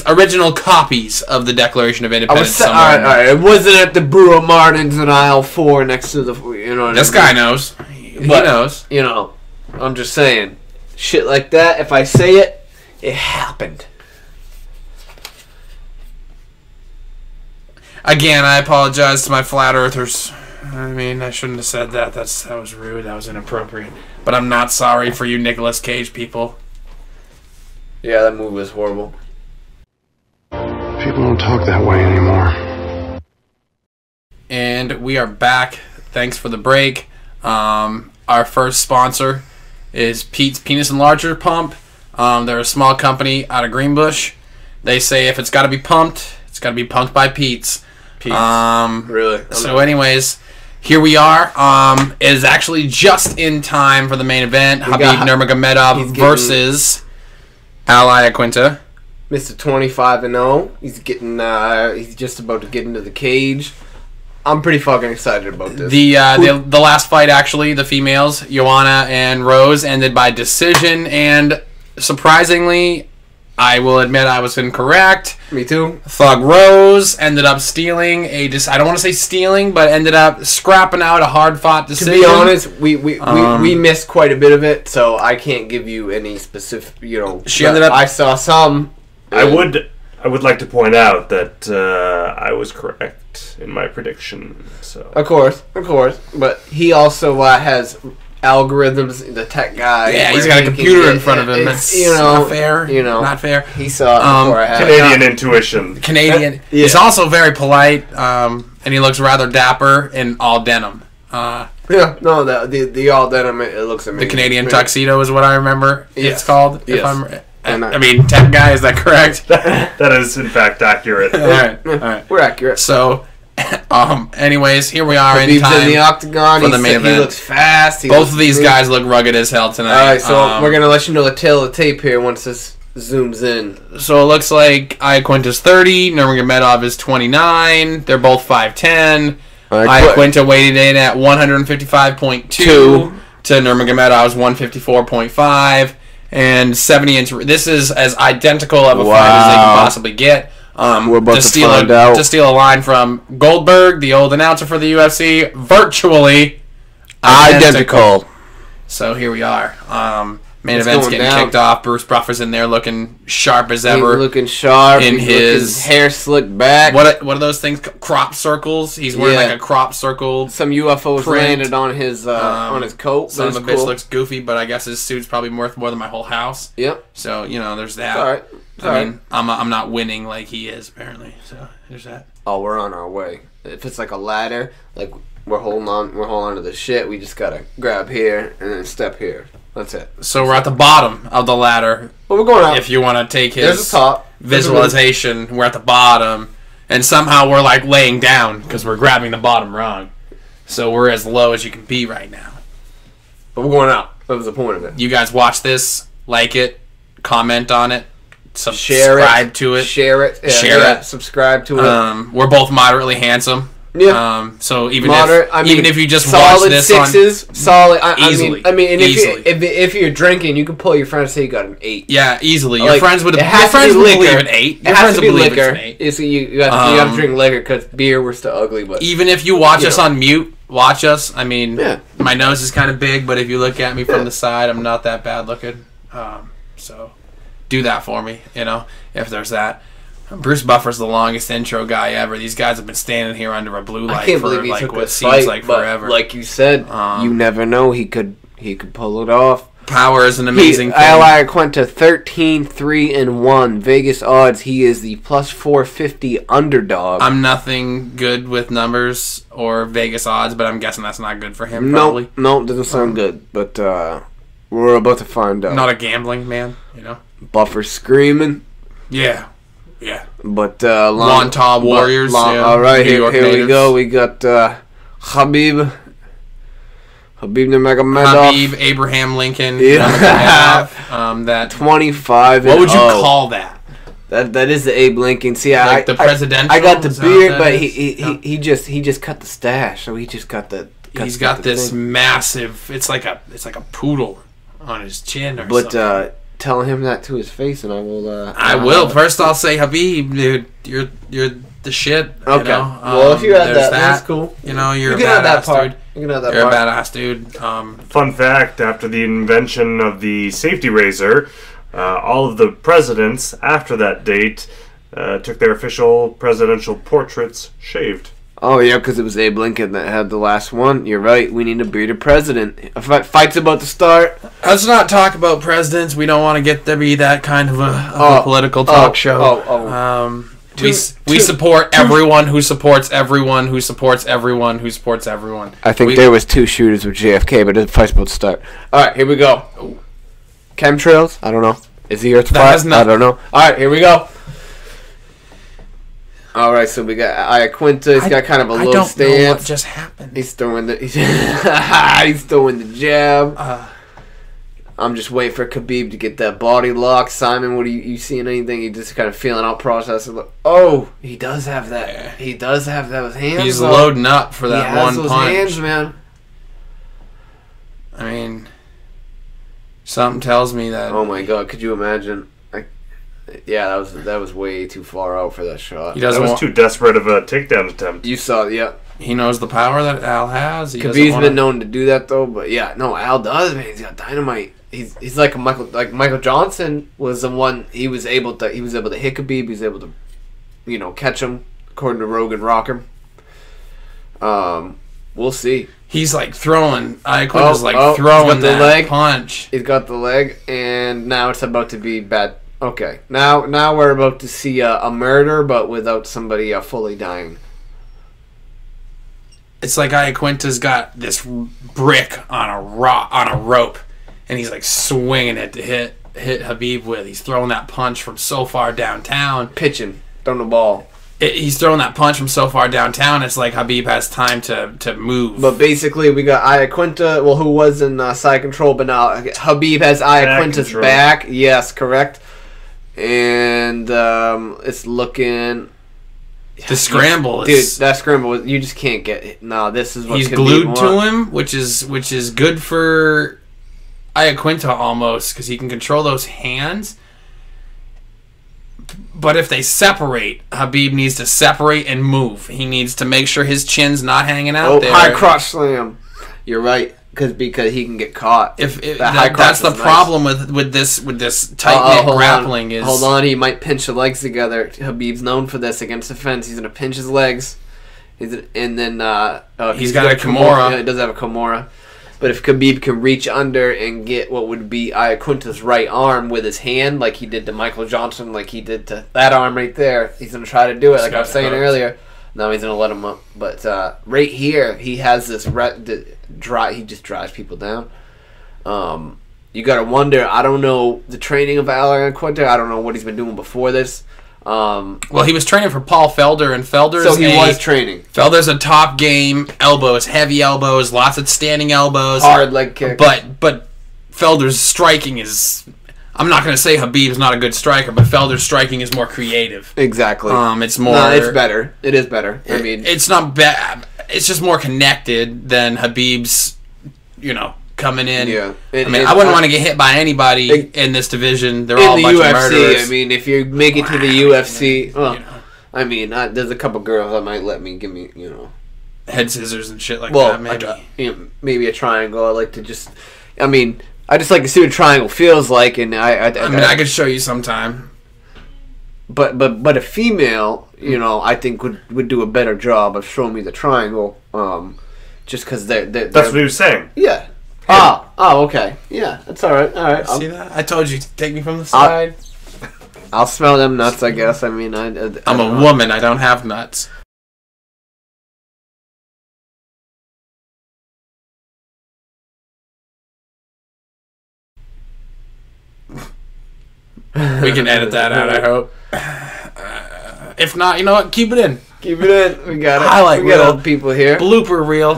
[SPEAKER 2] original copies of the Declaration of Independence.
[SPEAKER 1] All right. It wasn't at the Brewer Martin's in aisle 4 next to the. You know.
[SPEAKER 2] This guy knows. He knows.
[SPEAKER 1] You know, I'm just saying, shit like that. If I say it, it happened.
[SPEAKER 2] Again, I apologize to my flat earthers. I mean, I shouldn't have said that. That was rude. That was inappropriate. But I'm not sorry for you Nicolas Cage people.
[SPEAKER 1] Yeah, that movie was horrible.
[SPEAKER 4] People don't talk that way anymore.
[SPEAKER 2] And we are back. Thanks for the break. Our first sponsor is Pete's Penis Enlarger Pump. They're a small company out of Greenbush. They say if it's got to be pumped, it's got to be pumped by Pete's.
[SPEAKER 1] Really?
[SPEAKER 2] So anyways, here we are. It is actually just in time for the main event. Habib Nurmagomedov versus Iaquinta.
[SPEAKER 1] Mr. 25-0. He's getting. He's just about to get into the cage. I'm pretty fucking excited about this.
[SPEAKER 2] The last fight, actually, the females, Joanna and Rose, ended by decision, and surprisingly, I will admit I was incorrect.
[SPEAKER 1] Me too.
[SPEAKER 2] Thug Rose ended up stealing I don't want to say stealing, but ended up scrapping out a hard-fought decision.
[SPEAKER 1] To be honest, we missed quite a bit of it, so I can't give you any specific,
[SPEAKER 2] She ended up...
[SPEAKER 1] I saw some.
[SPEAKER 3] I would like to point out that I was correct in my prediction. So
[SPEAKER 1] of course, but he also has algorithms. The tech guy.
[SPEAKER 2] Yeah, he's got a computer in front of him. It's not fair. Not fair.
[SPEAKER 1] He saw it before I had
[SPEAKER 3] Canadian intuition.
[SPEAKER 2] Canadian. Yeah. He's also very polite, and he looks rather dapper in all denim.
[SPEAKER 1] The all denim. It looks amazing.
[SPEAKER 2] The Canadian tuxedo is what I remember.
[SPEAKER 1] Yes.
[SPEAKER 2] It's called.
[SPEAKER 1] Yes.
[SPEAKER 2] I mean, tech guy, is that correct?
[SPEAKER 3] That is, in fact, accurate.
[SPEAKER 2] All right.
[SPEAKER 1] We're accurate.
[SPEAKER 2] So, anyways, here we are in time
[SPEAKER 1] in the octagon.
[SPEAKER 2] For the main event.
[SPEAKER 1] He looks fast.
[SPEAKER 2] Both of these guys look rugged as hell tonight.
[SPEAKER 1] All right, so we're going to let you know the tail of the tape here once this zooms in.
[SPEAKER 2] So it looks like Iaquinta's 30, Nurmagomedov is 29. They're both 5'10". Iaquinta weighed in at 155.2. to Nurmagomedov's 154.5 and 70-inch. This is as identical of a fight as they can possibly get.
[SPEAKER 1] We're about to find out.
[SPEAKER 2] To steal a line from Goldberg, the old announcer for the UFC, virtually identical. So here we are. Main event's getting kicked off. Bruce Buffer's in there looking sharp as ever.
[SPEAKER 1] Looking sharp.
[SPEAKER 2] In his
[SPEAKER 1] hair slicked back.
[SPEAKER 2] What are those things? Crop circles. He's wearing like a crop circle.
[SPEAKER 1] Some UFOs landed on his coat.
[SPEAKER 2] Son of a bitch looks goofy, but I guess his suit's probably worth more than my whole house.
[SPEAKER 1] Yep.
[SPEAKER 2] So there's that.
[SPEAKER 1] All right.
[SPEAKER 2] I mean, I'm not winning like he is apparently. So there's that.
[SPEAKER 1] Oh, we're on our way. If it's like a ladder, like we're holding on to the shit. We just gotta grab here and then step here. That's it.
[SPEAKER 2] So we're at the bottom of the ladder.
[SPEAKER 1] Well, we're going up.
[SPEAKER 2] If you want to take
[SPEAKER 1] There's
[SPEAKER 2] his
[SPEAKER 1] a top.
[SPEAKER 2] visualization, we're at the bottom, and somehow we're like laying down because we're grabbing the bottom rung. So we're as low as you can be right now.
[SPEAKER 1] But we're going up. That was the point of it.
[SPEAKER 2] You guys watch this, like it, comment on it, subscribe to it,
[SPEAKER 1] share it, subscribe to it.
[SPEAKER 2] We're both moderately handsome.
[SPEAKER 1] Yeah.
[SPEAKER 2] So even if you just watch this
[SPEAKER 1] sixes, solid.
[SPEAKER 2] Easily.
[SPEAKER 1] I mean, if you're drinking, you can pull your friend and say you got an 8.
[SPEAKER 2] Yeah, easily. Your friends would believe an 8. Your friends would believe it's an 8.
[SPEAKER 1] So you got to drink liquor because beer we're still ugly. But
[SPEAKER 2] even if you watch us on mute, watch us. I mean, my nose is kind of big, but if you look at me from the side, I'm not that bad looking. So do that for me. If there's that. Bruce Buffer's the longest intro guy ever. These guys have been standing here under a blue light for like what seems like forever.
[SPEAKER 1] Like you said, you never know. He could pull it off.
[SPEAKER 2] Power is an amazing thing.
[SPEAKER 1] Iaquinta 13-3-1 Vegas odds. He is the plus 450 underdog.
[SPEAKER 2] I'm nothing good with numbers or Vegas odds, but I'm guessing that's not good for him. Probably.
[SPEAKER 1] No, doesn't sound good. But we're about to find out.
[SPEAKER 2] Not a gambling man,
[SPEAKER 1] Buffer screaming.
[SPEAKER 2] Yeah.
[SPEAKER 1] But
[SPEAKER 2] Wantagh Warriors.
[SPEAKER 1] All right, here we go. We got Khabib Nurmagomedov.
[SPEAKER 2] Khabib Abraham Lincoln.
[SPEAKER 1] Yeah.
[SPEAKER 2] That
[SPEAKER 1] 25.
[SPEAKER 2] What would you call that?
[SPEAKER 1] That is the Abe Lincoln. See,
[SPEAKER 2] like the presidential.
[SPEAKER 1] I got the beard, but he just cut the stash, so he just got the.
[SPEAKER 2] He's got this massive. It's like a poodle on his chin or something.
[SPEAKER 1] But tell him that to his face, and I will.
[SPEAKER 2] I will. First, I'll say, Khabib, dude, you're the shit.
[SPEAKER 1] Okay. Well, if you had that, that's cool.
[SPEAKER 2] You're a badass dude.
[SPEAKER 1] You can have that
[SPEAKER 2] You're
[SPEAKER 1] part.
[SPEAKER 2] a badass dude.
[SPEAKER 3] Fun fact: after the invention of the safety razor, all of the presidents after that date took their official presidential portraits shaved.
[SPEAKER 1] Oh, yeah, because it was Abe Lincoln that had the last one. You're right. We need a bearded president. A fight's about to start.
[SPEAKER 2] Let's not talk about presidents. We don't want to get to be that kind of a political talk show. We support everyone who supports everyone who supports everyone who supports everyone.
[SPEAKER 1] I think there was 2 shooters with JFK, but the fight's about to start. All right, here we go. Chemtrails? I don't know. Is the Earth flat? I don't know. All right, here we go. All right, so we got Iaquinta. He's got kind of a low stance. I don't know what
[SPEAKER 2] just happened.
[SPEAKER 1] He's throwing the jab. I'm just waiting for Khabib to get that body lock. Simon, what are you seeing anything? You just kind of feeling out process. Oh, he does have that. He does have that with hands.
[SPEAKER 2] He's loading up for that one punch. He has those hands,
[SPEAKER 1] man.
[SPEAKER 2] I mean, something tells me that.
[SPEAKER 1] Oh my God! Could you imagine? Yeah, that was way too far out for that shot.
[SPEAKER 3] That was too desperate of a takedown attempt.
[SPEAKER 1] You saw it, yeah.
[SPEAKER 2] He knows the power that Al has.
[SPEAKER 1] Khabib's been known to do that though, but yeah, no, Al does, man. He's got dynamite. He's like Michael Johnson was the one. He was able to hit Khabib. He was able to, catch him. According to Rogan Rocker. We'll see.
[SPEAKER 2] He's like throwing. Iaquinta's throwing that leg punch.
[SPEAKER 1] He's got the leg, and now it's about to be bad. Okay, now we're about to see a murder, but without somebody fully dying.
[SPEAKER 2] It's like Iaquinta's got this brick on a rope, and he's like swinging it to hit Khabib with. He's throwing that punch from so far downtown.
[SPEAKER 1] Pitching, throwing the ball.
[SPEAKER 2] He's throwing that punch from so far downtown. It's like Khabib has time to move.
[SPEAKER 1] But basically, we got Iaquinta, who was in side control, but now Khabib has Iaquinta's back. Yes, correct. And it's looking.
[SPEAKER 2] The scramble,
[SPEAKER 1] dude. That scramble, you just can't get it. No, this is what
[SPEAKER 2] he's glued to him, which is good for Iaquinta almost because he can control those hands. But if they separate, Khabib needs to separate and move. He needs to make sure his chin's not hanging out there.
[SPEAKER 1] High crotch slam. You're right, because he can get caught.
[SPEAKER 2] That's the problem with this tight knit grappling.
[SPEAKER 1] Hold on, he might pinch the legs together. Khabib's known for this against the fence. He's gonna pinch his legs, he's got a
[SPEAKER 2] Kimura.
[SPEAKER 1] Yeah, he does have a Kimura. But if Khabib can reach under and get what would be Iaquinta's right arm with his hand, like he did to Michael Johnson, like he did to that arm right there, he's going to try to do it, like I was saying earlier. No, he's going to let him up. But right here, he has this he just drives people down. You got to wonder, I don't know the training of Iaquinta. I don't know what he's been doing before this.
[SPEAKER 2] Well, he was training for Paul Felder, and
[SPEAKER 1] was training.
[SPEAKER 2] Felder's a top game elbows, heavy elbows, lots of standing elbows,
[SPEAKER 1] hard leg kick.
[SPEAKER 2] But Felder's striking is. I'm not going to say Khabib's not a good striker, but Felder's striking is more creative.
[SPEAKER 1] Exactly.
[SPEAKER 2] It's more.
[SPEAKER 1] No, it's better. It is better. I mean,
[SPEAKER 2] it's not bad. It's just more connected than Khabib's. Coming in.
[SPEAKER 1] Yeah.
[SPEAKER 2] I wouldn't want to get hit by anybody in this division. They're all a bunch
[SPEAKER 1] UFC,
[SPEAKER 2] of murderers.
[SPEAKER 1] I mean, if you make it to the UFC, I mean, there's a couple girls that might let me give me,
[SPEAKER 2] head scissors and shit like that. Maybe.
[SPEAKER 1] Maybe a triangle. I like to just. I mean, I just like to see what a triangle feels like, and
[SPEAKER 2] I could show you sometime.
[SPEAKER 1] But a female, I think would do a better job of showing me the triangle. Just because
[SPEAKER 3] that's what he was saying.
[SPEAKER 1] Yeah. Oh, okay. Yeah, that's all right. All right.
[SPEAKER 2] See that? I told you to take me from the side.
[SPEAKER 1] I'll smell them nuts, I guess. I mean, I'm
[SPEAKER 2] a woman. I don't have nuts. We can edit that out, I hope. If not, you know what? Keep it in.
[SPEAKER 1] Keep it in. We got it.
[SPEAKER 2] Highlight
[SPEAKER 1] we got old people here.
[SPEAKER 2] Blooper reel.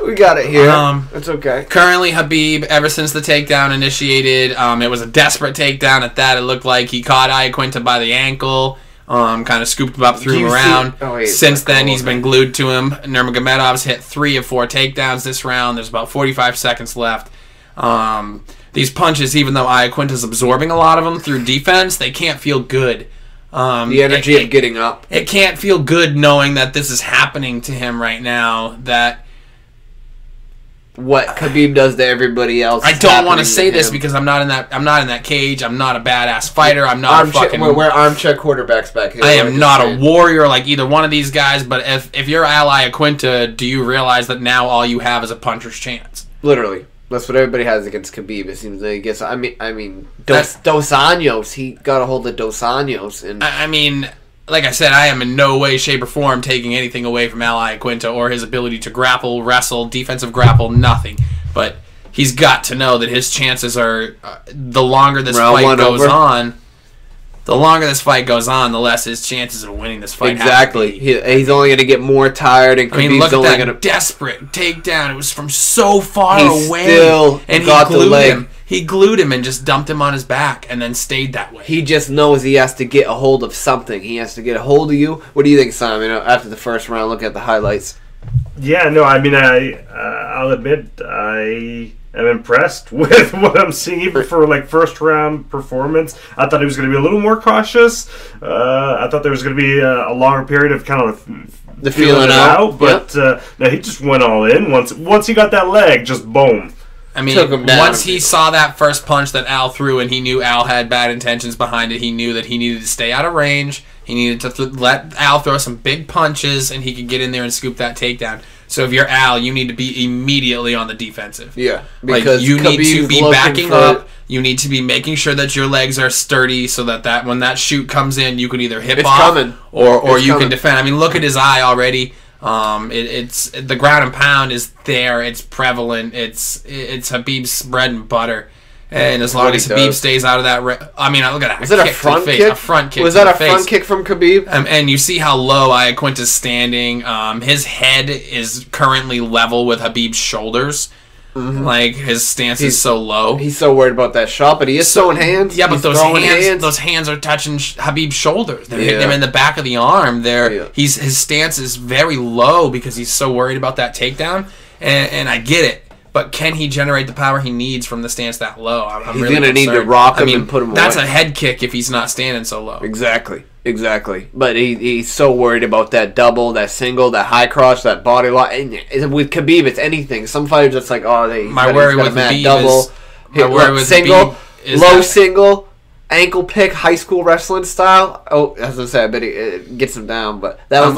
[SPEAKER 3] We
[SPEAKER 1] got it here. It's okay.
[SPEAKER 2] Currently, Khabib, ever since the takedown initiated, it was a desperate takedown at that. It looked like he caught Iaquinta by the ankle, kind of scooped him up, threw him around. Since then, he's been glued to him. Nurmagomedov's hit 3 of 4 takedowns this round. There's about 45 seconds left. These punches, even though Iaquinta's absorbing a lot of them through defense, they can't feel good.
[SPEAKER 1] The energy of getting up.
[SPEAKER 2] It can't feel good knowing that this is happening to him right now. That
[SPEAKER 1] what Khabib does to everybody else.
[SPEAKER 2] I don't want to say this because I'm not in that cage. I'm not a badass fighter. I'm not
[SPEAKER 1] we're armchair quarterbacks back here.
[SPEAKER 2] I am not a warrior like either one of these guys. But if you're Iaquinta, do you realize that now all you have is a puncher's chance?
[SPEAKER 1] Literally. That's what everybody has against Khabib. It seems like. I mean, Dos Anjos. He got a hold of Dos Anjos, and
[SPEAKER 2] I mean, like I said, I am in no way, shape, or form taking anything away from Iaquinta or his ability to grapple, wrestle, defensive grapple, nothing. But he's got to know that his chances are the longer this fight goes on. The longer this fight goes on, the less his chances of winning this fight.
[SPEAKER 1] Exactly. He's only going to get more tired, and
[SPEAKER 2] look at that desperate takedown. It was from so far away, and he glued him. He glued him and just dumped him on his back, and then stayed that way.
[SPEAKER 1] He just knows he has to get a hold of something. He has to get a hold of you. What do you think, Simon? After the first round, look at the highlights.
[SPEAKER 3] Yeah, no, I mean, I'll admit I'm impressed with what I'm seeing, even for first round performance. I thought he was going to be a little more cautious. I thought there was going to be a longer period of kind of
[SPEAKER 1] the feeling it out.
[SPEAKER 3] But no, he just went all in once he got that leg, just boom.
[SPEAKER 2] I mean, once he saw that first punch that Al threw, and he knew Al had bad intentions behind it, he knew that he needed to stay out of range. He needed to let Al throw some big punches, and he could get in there and scoop that takedown. So if you're Al, you need to be immediately on the defensive.
[SPEAKER 1] Yeah, because
[SPEAKER 2] you need to be backing up. You need to be making sure that your legs are sturdy, so that when that shoot comes in, you can either hip off or you can defend. I mean, look at his eye already. It's the ground and pound is there. It's prevalent. It's Khabib's bread and butter. And as long as Khabib stays out of that, look at that.
[SPEAKER 1] Was it a front kick?
[SPEAKER 2] A front kick.
[SPEAKER 1] Was that a front kick from Khabib?
[SPEAKER 2] And you see how low Iaquinta's standing. His head is currently level with Khabib's shoulders. Like, his stance is so low.
[SPEAKER 1] He's so worried about that shot, but he is throwing hands.
[SPEAKER 2] Yeah, but those hands are touching Khabib's shoulders. They're hitting him in the back of the arm. His stance is very low because he's so worried about that takedown. And I get it. But can he generate the power he needs from the stance that low? I'm
[SPEAKER 1] he's
[SPEAKER 2] really
[SPEAKER 1] going to need to rock him and put him
[SPEAKER 2] that's
[SPEAKER 1] away.
[SPEAKER 2] a head kick if he's not standing so low.
[SPEAKER 1] Exactly. But he's so worried about that double, that single, that high cross, that body lock. And with Khabib, it's anything. Some fighters just like,
[SPEAKER 2] my worry with Khabib
[SPEAKER 1] double, single, low single, ankle pick, high school wrestling style. Oh, as I said, I bet it gets him down. But that was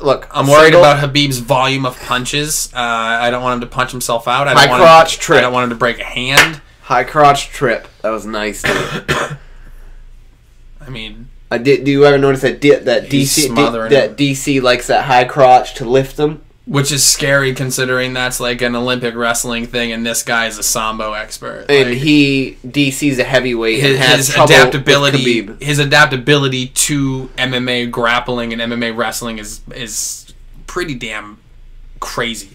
[SPEAKER 1] look.
[SPEAKER 2] I'm worried about Khabib's volume of punches. I don't want him to punch himself out.
[SPEAKER 1] High crotch trip.
[SPEAKER 2] I don't want him to break a hand.
[SPEAKER 1] High crotch trip. That was nice.
[SPEAKER 2] I mean,
[SPEAKER 1] do you ever notice that DC likes that high crotch to lift him?
[SPEAKER 2] Which is scary considering that's like an Olympic wrestling thing, and this guy is a Sambo expert.
[SPEAKER 1] And DC's a heavyweight.
[SPEAKER 2] His adaptability to MMA grappling and MMA wrestling is pretty damn crazy.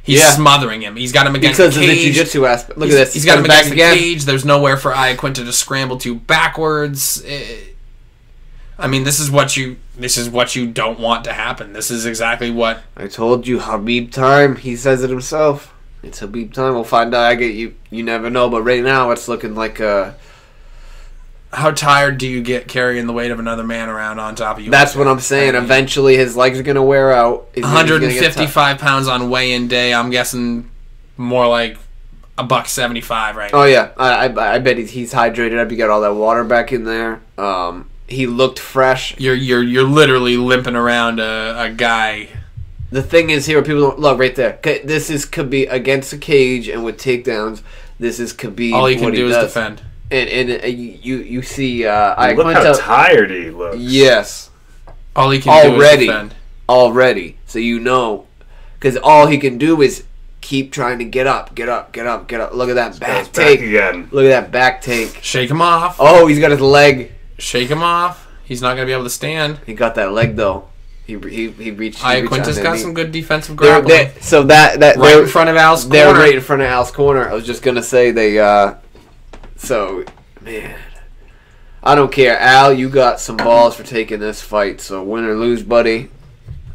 [SPEAKER 2] He's smothering him. He's got him against the cage.
[SPEAKER 1] Because of the jiu-jitsu aspect. Look at this.
[SPEAKER 2] He's got him against the cage. There's nowhere for Iaquinta to scramble to backwards. I mean, this is what you don't want to happen. This is exactly what
[SPEAKER 1] I told you. Khabib time. He says it himself. It's Khabib time. We'll find out. I get you. You never know. But right now, it's looking like
[SPEAKER 2] How tired do you get carrying the weight of another man around on top of you?
[SPEAKER 1] That's what I'm saying. Eventually, his legs are gonna wear out.
[SPEAKER 2] 155 pounds on weigh-in day. I'm guessing more like $175 right now.
[SPEAKER 1] Oh yeah, I bet he's hydrated up. You got all that water back in there. He looked fresh.
[SPEAKER 2] You're literally limping around a guy.
[SPEAKER 1] The thing is here, people don't look right there. This is Khabib against the cage and with takedowns. This is Khabib.
[SPEAKER 2] All he can do is defend.
[SPEAKER 1] And you see,
[SPEAKER 3] Iaquinta, look how tired he looks.
[SPEAKER 1] Yes.
[SPEAKER 2] All he can do is defend.
[SPEAKER 1] Already. So you know, because all he can do is keep trying to get up. Look at that back take.
[SPEAKER 3] Again.
[SPEAKER 1] Look at that back take.
[SPEAKER 2] Shake him off.
[SPEAKER 1] Oh, he's got his leg.
[SPEAKER 2] Shake him off. He's not going to be able to stand.
[SPEAKER 1] He got that leg, though. He reached.
[SPEAKER 2] Iaquinta's got some good defensive grappling.
[SPEAKER 1] So that
[SPEAKER 2] right in front of Al's corner.
[SPEAKER 1] They're right in front of Al's corner. I was just going to say they... So, man... I don't care. Al, you got some balls for taking this fight. So, win or lose, buddy.
[SPEAKER 2] He's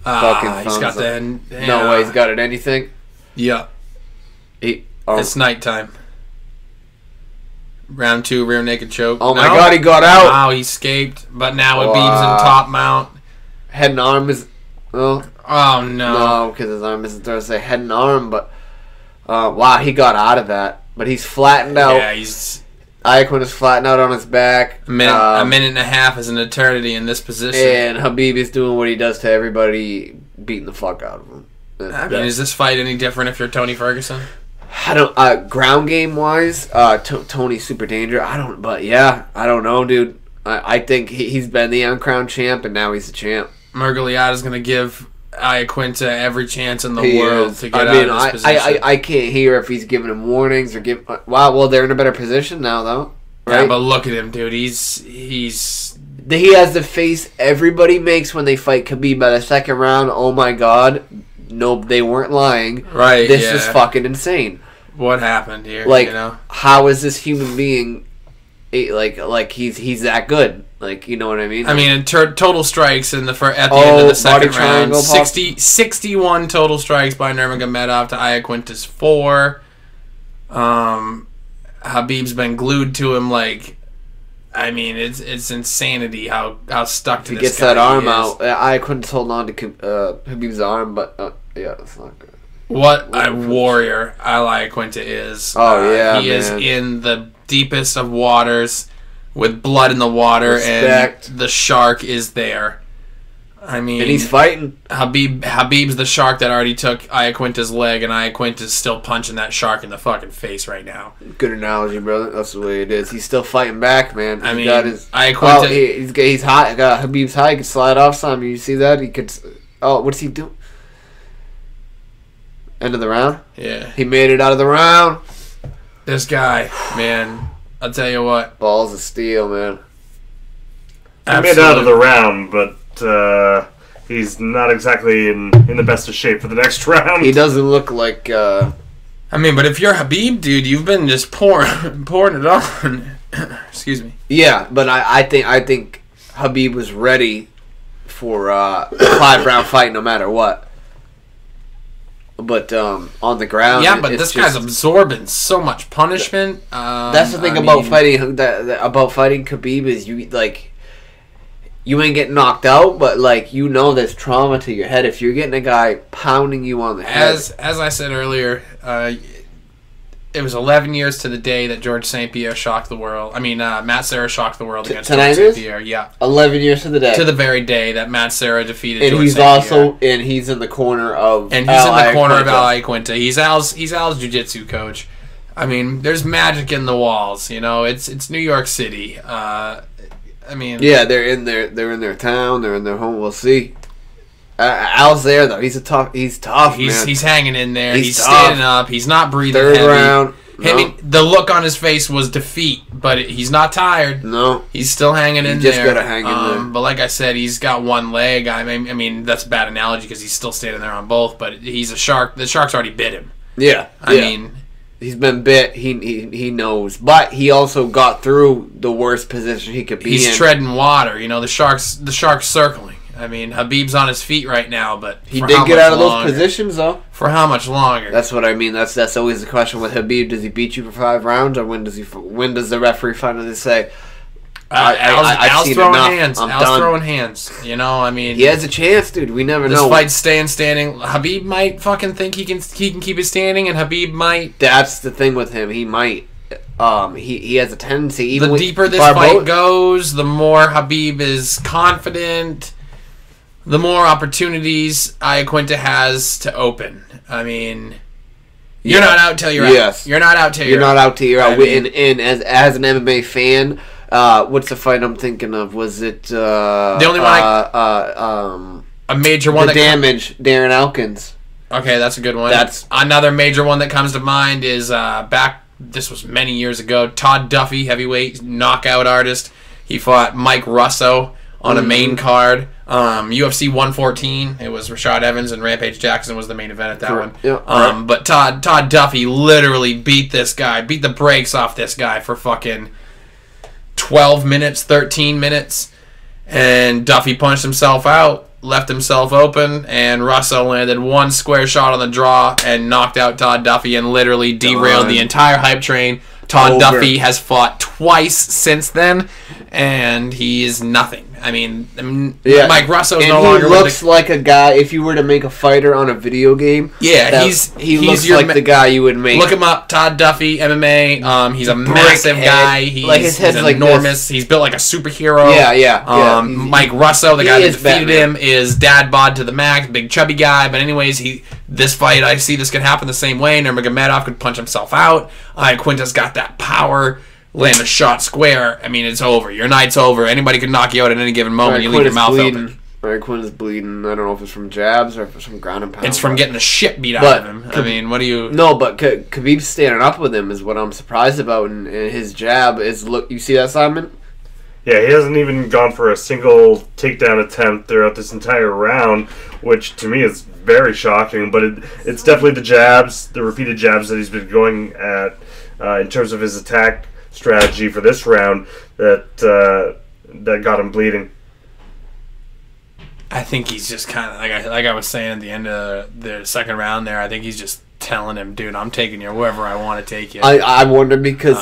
[SPEAKER 2] got that...
[SPEAKER 1] No way he's got it anything?
[SPEAKER 2] Yeah. It's nighttime. Round 2, rear naked choke.
[SPEAKER 1] Oh my God, he got out.
[SPEAKER 2] Wow, he escaped. But now Khabib's in top mount.
[SPEAKER 1] Head and arm is... Oh
[SPEAKER 2] no.
[SPEAKER 1] No, because his arm isn't there to say head and arm, but... wow, he got out of that. But he's flattened out.
[SPEAKER 2] Yeah, he's...
[SPEAKER 1] Iaquinta's flattened out on his back.
[SPEAKER 2] A minute and a half is an eternity in this position.
[SPEAKER 1] And Khabib is doing what he does to everybody, beating the fuck out of him.
[SPEAKER 2] I mean, is this fight any different if you're Tony Ferguson?
[SPEAKER 1] I don't. Ground game wise, Tony's super dangerous. I don't know, dude. I think he's been the uncrowned champ, and now he's the champ.
[SPEAKER 2] Murgaliata's going to give Iaquinta every chance in the world to get out of this position.
[SPEAKER 1] I can't hear if he's giving him warnings or give. Wow, well they're in a better position now, though. Right?
[SPEAKER 2] Yeah, but look at him, dude. He
[SPEAKER 1] has the face everybody makes when they fight Khabib by the second round. Oh my God. Nope, they weren't lying.
[SPEAKER 2] Right,
[SPEAKER 1] This is fucking insane.
[SPEAKER 2] What happened here?
[SPEAKER 1] Like, how is this human being, like he's that good? Like, you know what I mean?
[SPEAKER 2] I mean, total strikes at the end of the second round. 61 total strikes by Nurmagomedov to Iaquinta's 4. Khabib's been glued to him like... I mean, it's insanity how stuck to this guy. He gets that arm out.
[SPEAKER 1] Iaquinta's holding on to Khabib's arm, but yeah, that's not good.
[SPEAKER 2] What a warrior Al Iaquinta is.
[SPEAKER 1] Oh, yeah,
[SPEAKER 2] He is in the deepest of waters with blood in the water,
[SPEAKER 1] Respect.
[SPEAKER 2] And the shark is there. I mean...
[SPEAKER 1] And he's fighting.
[SPEAKER 2] Khabib's the shark that already took Iaquinta's leg, and Iaquinta's still punching that shark in the fucking face right now.
[SPEAKER 1] Good analogy, brother. That's the way it is. He's still fighting back, man.
[SPEAKER 2] I mean,
[SPEAKER 1] Iaquinta... he's hot. Khabib's high. He could slide off some. You see that? He could... Oh, what's he doing? End of the round?
[SPEAKER 2] Yeah.
[SPEAKER 1] He made it out of the round.
[SPEAKER 2] This guy, man, I'll tell you what.
[SPEAKER 1] Balls of steel, man.
[SPEAKER 3] He made it out of the round, but he's not exactly in the best of shape for the next round.
[SPEAKER 1] He doesn't look like
[SPEAKER 2] I mean, but if you're Khabib, dude, you've been just pouring it on. Excuse me.
[SPEAKER 1] Yeah, but I think Khabib was ready for a 5-round fight no matter what. But on the ground,
[SPEAKER 2] yeah, but this guy's absorbing so much punishment.
[SPEAKER 1] That's the thing about fighting. About fighting Khabib is you ain't getting knocked out, but like there's trauma to your head if you're getting a guy pounding you on the head.
[SPEAKER 2] As I said earlier, it was 11 years to the day that George St. Pierre shocked the world. I mean, Matt Serra shocked the world against George St. Pierre. Yeah,
[SPEAKER 1] 11 years to the day.
[SPEAKER 2] To the very day that Matt Serra defeated George
[SPEAKER 1] St.
[SPEAKER 2] Pierre.
[SPEAKER 1] And he's in the corner of
[SPEAKER 2] Iaquinta. He's Al's jiu-jitsu coach. I mean, there's magic in the walls. It's New York City. I mean,
[SPEAKER 1] yeah, they're in their town. They're in their home. We'll see. Al's there though. He's tough, man.
[SPEAKER 2] He's hanging in there. He's standing up. He's not breathing
[SPEAKER 1] Third
[SPEAKER 2] heavy.
[SPEAKER 1] round. No.
[SPEAKER 2] I mean, the look on his face was defeat, but he's not tired.
[SPEAKER 1] No,
[SPEAKER 2] he's still hanging in there.
[SPEAKER 1] Just gotta hang in there.
[SPEAKER 2] But like I said, he's got one leg. I mean that's a bad analogy because he's still standing there on both. But he's a shark. The shark's already bit him.
[SPEAKER 1] Yeah,
[SPEAKER 2] I mean,
[SPEAKER 1] he's been bit. He knows, but he also got through the worst position he could be in.
[SPEAKER 2] He's treading water. The shark's circling. I mean, Khabib's on his feet right now, but
[SPEAKER 1] he did get out of those positions, though.
[SPEAKER 2] For how much longer?
[SPEAKER 1] That's what I mean. That's always the question with Khabib. Does he beat you for 5 rounds, or when does the referee finally say,
[SPEAKER 2] Al's throwing hands. Al's throwing hands. I mean,
[SPEAKER 1] he has a chance, dude. We never know.
[SPEAKER 2] This fight's staying standing. Khabib might fucking think he can keep it standing, and Khabib might.
[SPEAKER 1] That's the thing with him. He might. He has a tendency. Even
[SPEAKER 2] the deeper this fight goes, the more Khabib is confident. The more opportunities Iaquinta has to open. I mean, you're not out till you're out. You're not out till you're out.
[SPEAKER 1] You're not out till you're out. And as an MMA fan, what's the fight I'm thinking of? Was it
[SPEAKER 2] the only one? A major one.
[SPEAKER 1] Darren Elkins.
[SPEAKER 2] Okay, that's a good one.
[SPEAKER 1] That's
[SPEAKER 2] another major one that comes to mind. Is back. This was many years ago. Todd Duffy, heavyweight knockout artist. He fought Mike Russo on a main card. UFC 114. It was Rashad Evans and Rampage Jackson was the main event at that one.
[SPEAKER 1] Yeah,
[SPEAKER 2] but Todd Duffy literally beat the brakes off this guy for fucking 12 minutes, 13 minutes. And Duffy punched himself out, left himself open, and Russo landed one square shot on the draw and knocked out Todd Duffy and literally derailed the entire hype train. Todd Duffy has fought twice since then, and he is nothing. I mean Mike Russo is no longer.
[SPEAKER 1] He looks like a guy. If you were to make a fighter on a video game, he looks like the guy you would make.
[SPEAKER 2] Look him up, Todd Duffy, MMA. He's a massive guy. His head's enormous. He's built like a superhero.
[SPEAKER 1] Yeah.
[SPEAKER 2] Mike Russo, the guy that defeated him, is dad bod to the max, big chubby guy. But anyways, this fight, I see this could happen the same way. Nurmagomedov could punch himself out. Iaquinta's got that power. Land a shot square. I mean, it's over. Your night's over. Anybody can knock you out at any given moment. You leave your mouth open.
[SPEAKER 1] Iaquinta's bleeding. I don't know if it's from jabs or if it's from ground and pound.
[SPEAKER 2] It's from getting the shit beat out of him. I mean, what do you...
[SPEAKER 1] No, but Khabib standing up with him is what I'm surprised about. And his jab is... Look, you see that, Simon?
[SPEAKER 3] Yeah, he hasn't even gone for a single takedown attempt throughout this entire round, which to me is very shocking. But it's definitely the jabs, the repeated jabs that he's been going at in terms of his attack strategy for this round that got him bleeding.
[SPEAKER 2] I think he's just kind of like I was saying at the end of the second round there. I think he's just telling him, dude, I'm taking you wherever I want to take you.
[SPEAKER 1] I wonder because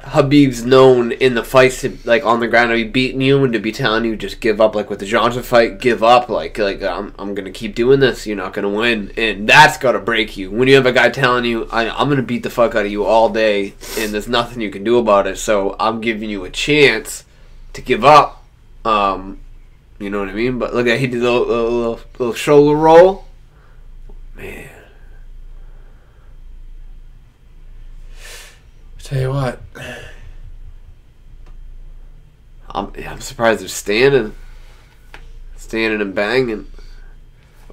[SPEAKER 1] Khabib's known in the fights to, like on the ground to be beating you and to be telling you just give up, like with the Johnson fight, give up, like I'm gonna keep doing this, you're not gonna win, and that's gotta break you when you have a guy telling you I'm gonna beat the fuck out of you all day and there's nothing you can do about it, so I'm giving you a chance to give up. You know what I mean? But look at he did a little shoulder roll, man.
[SPEAKER 2] Tell you what,
[SPEAKER 1] I'm surprised they're standing and banging.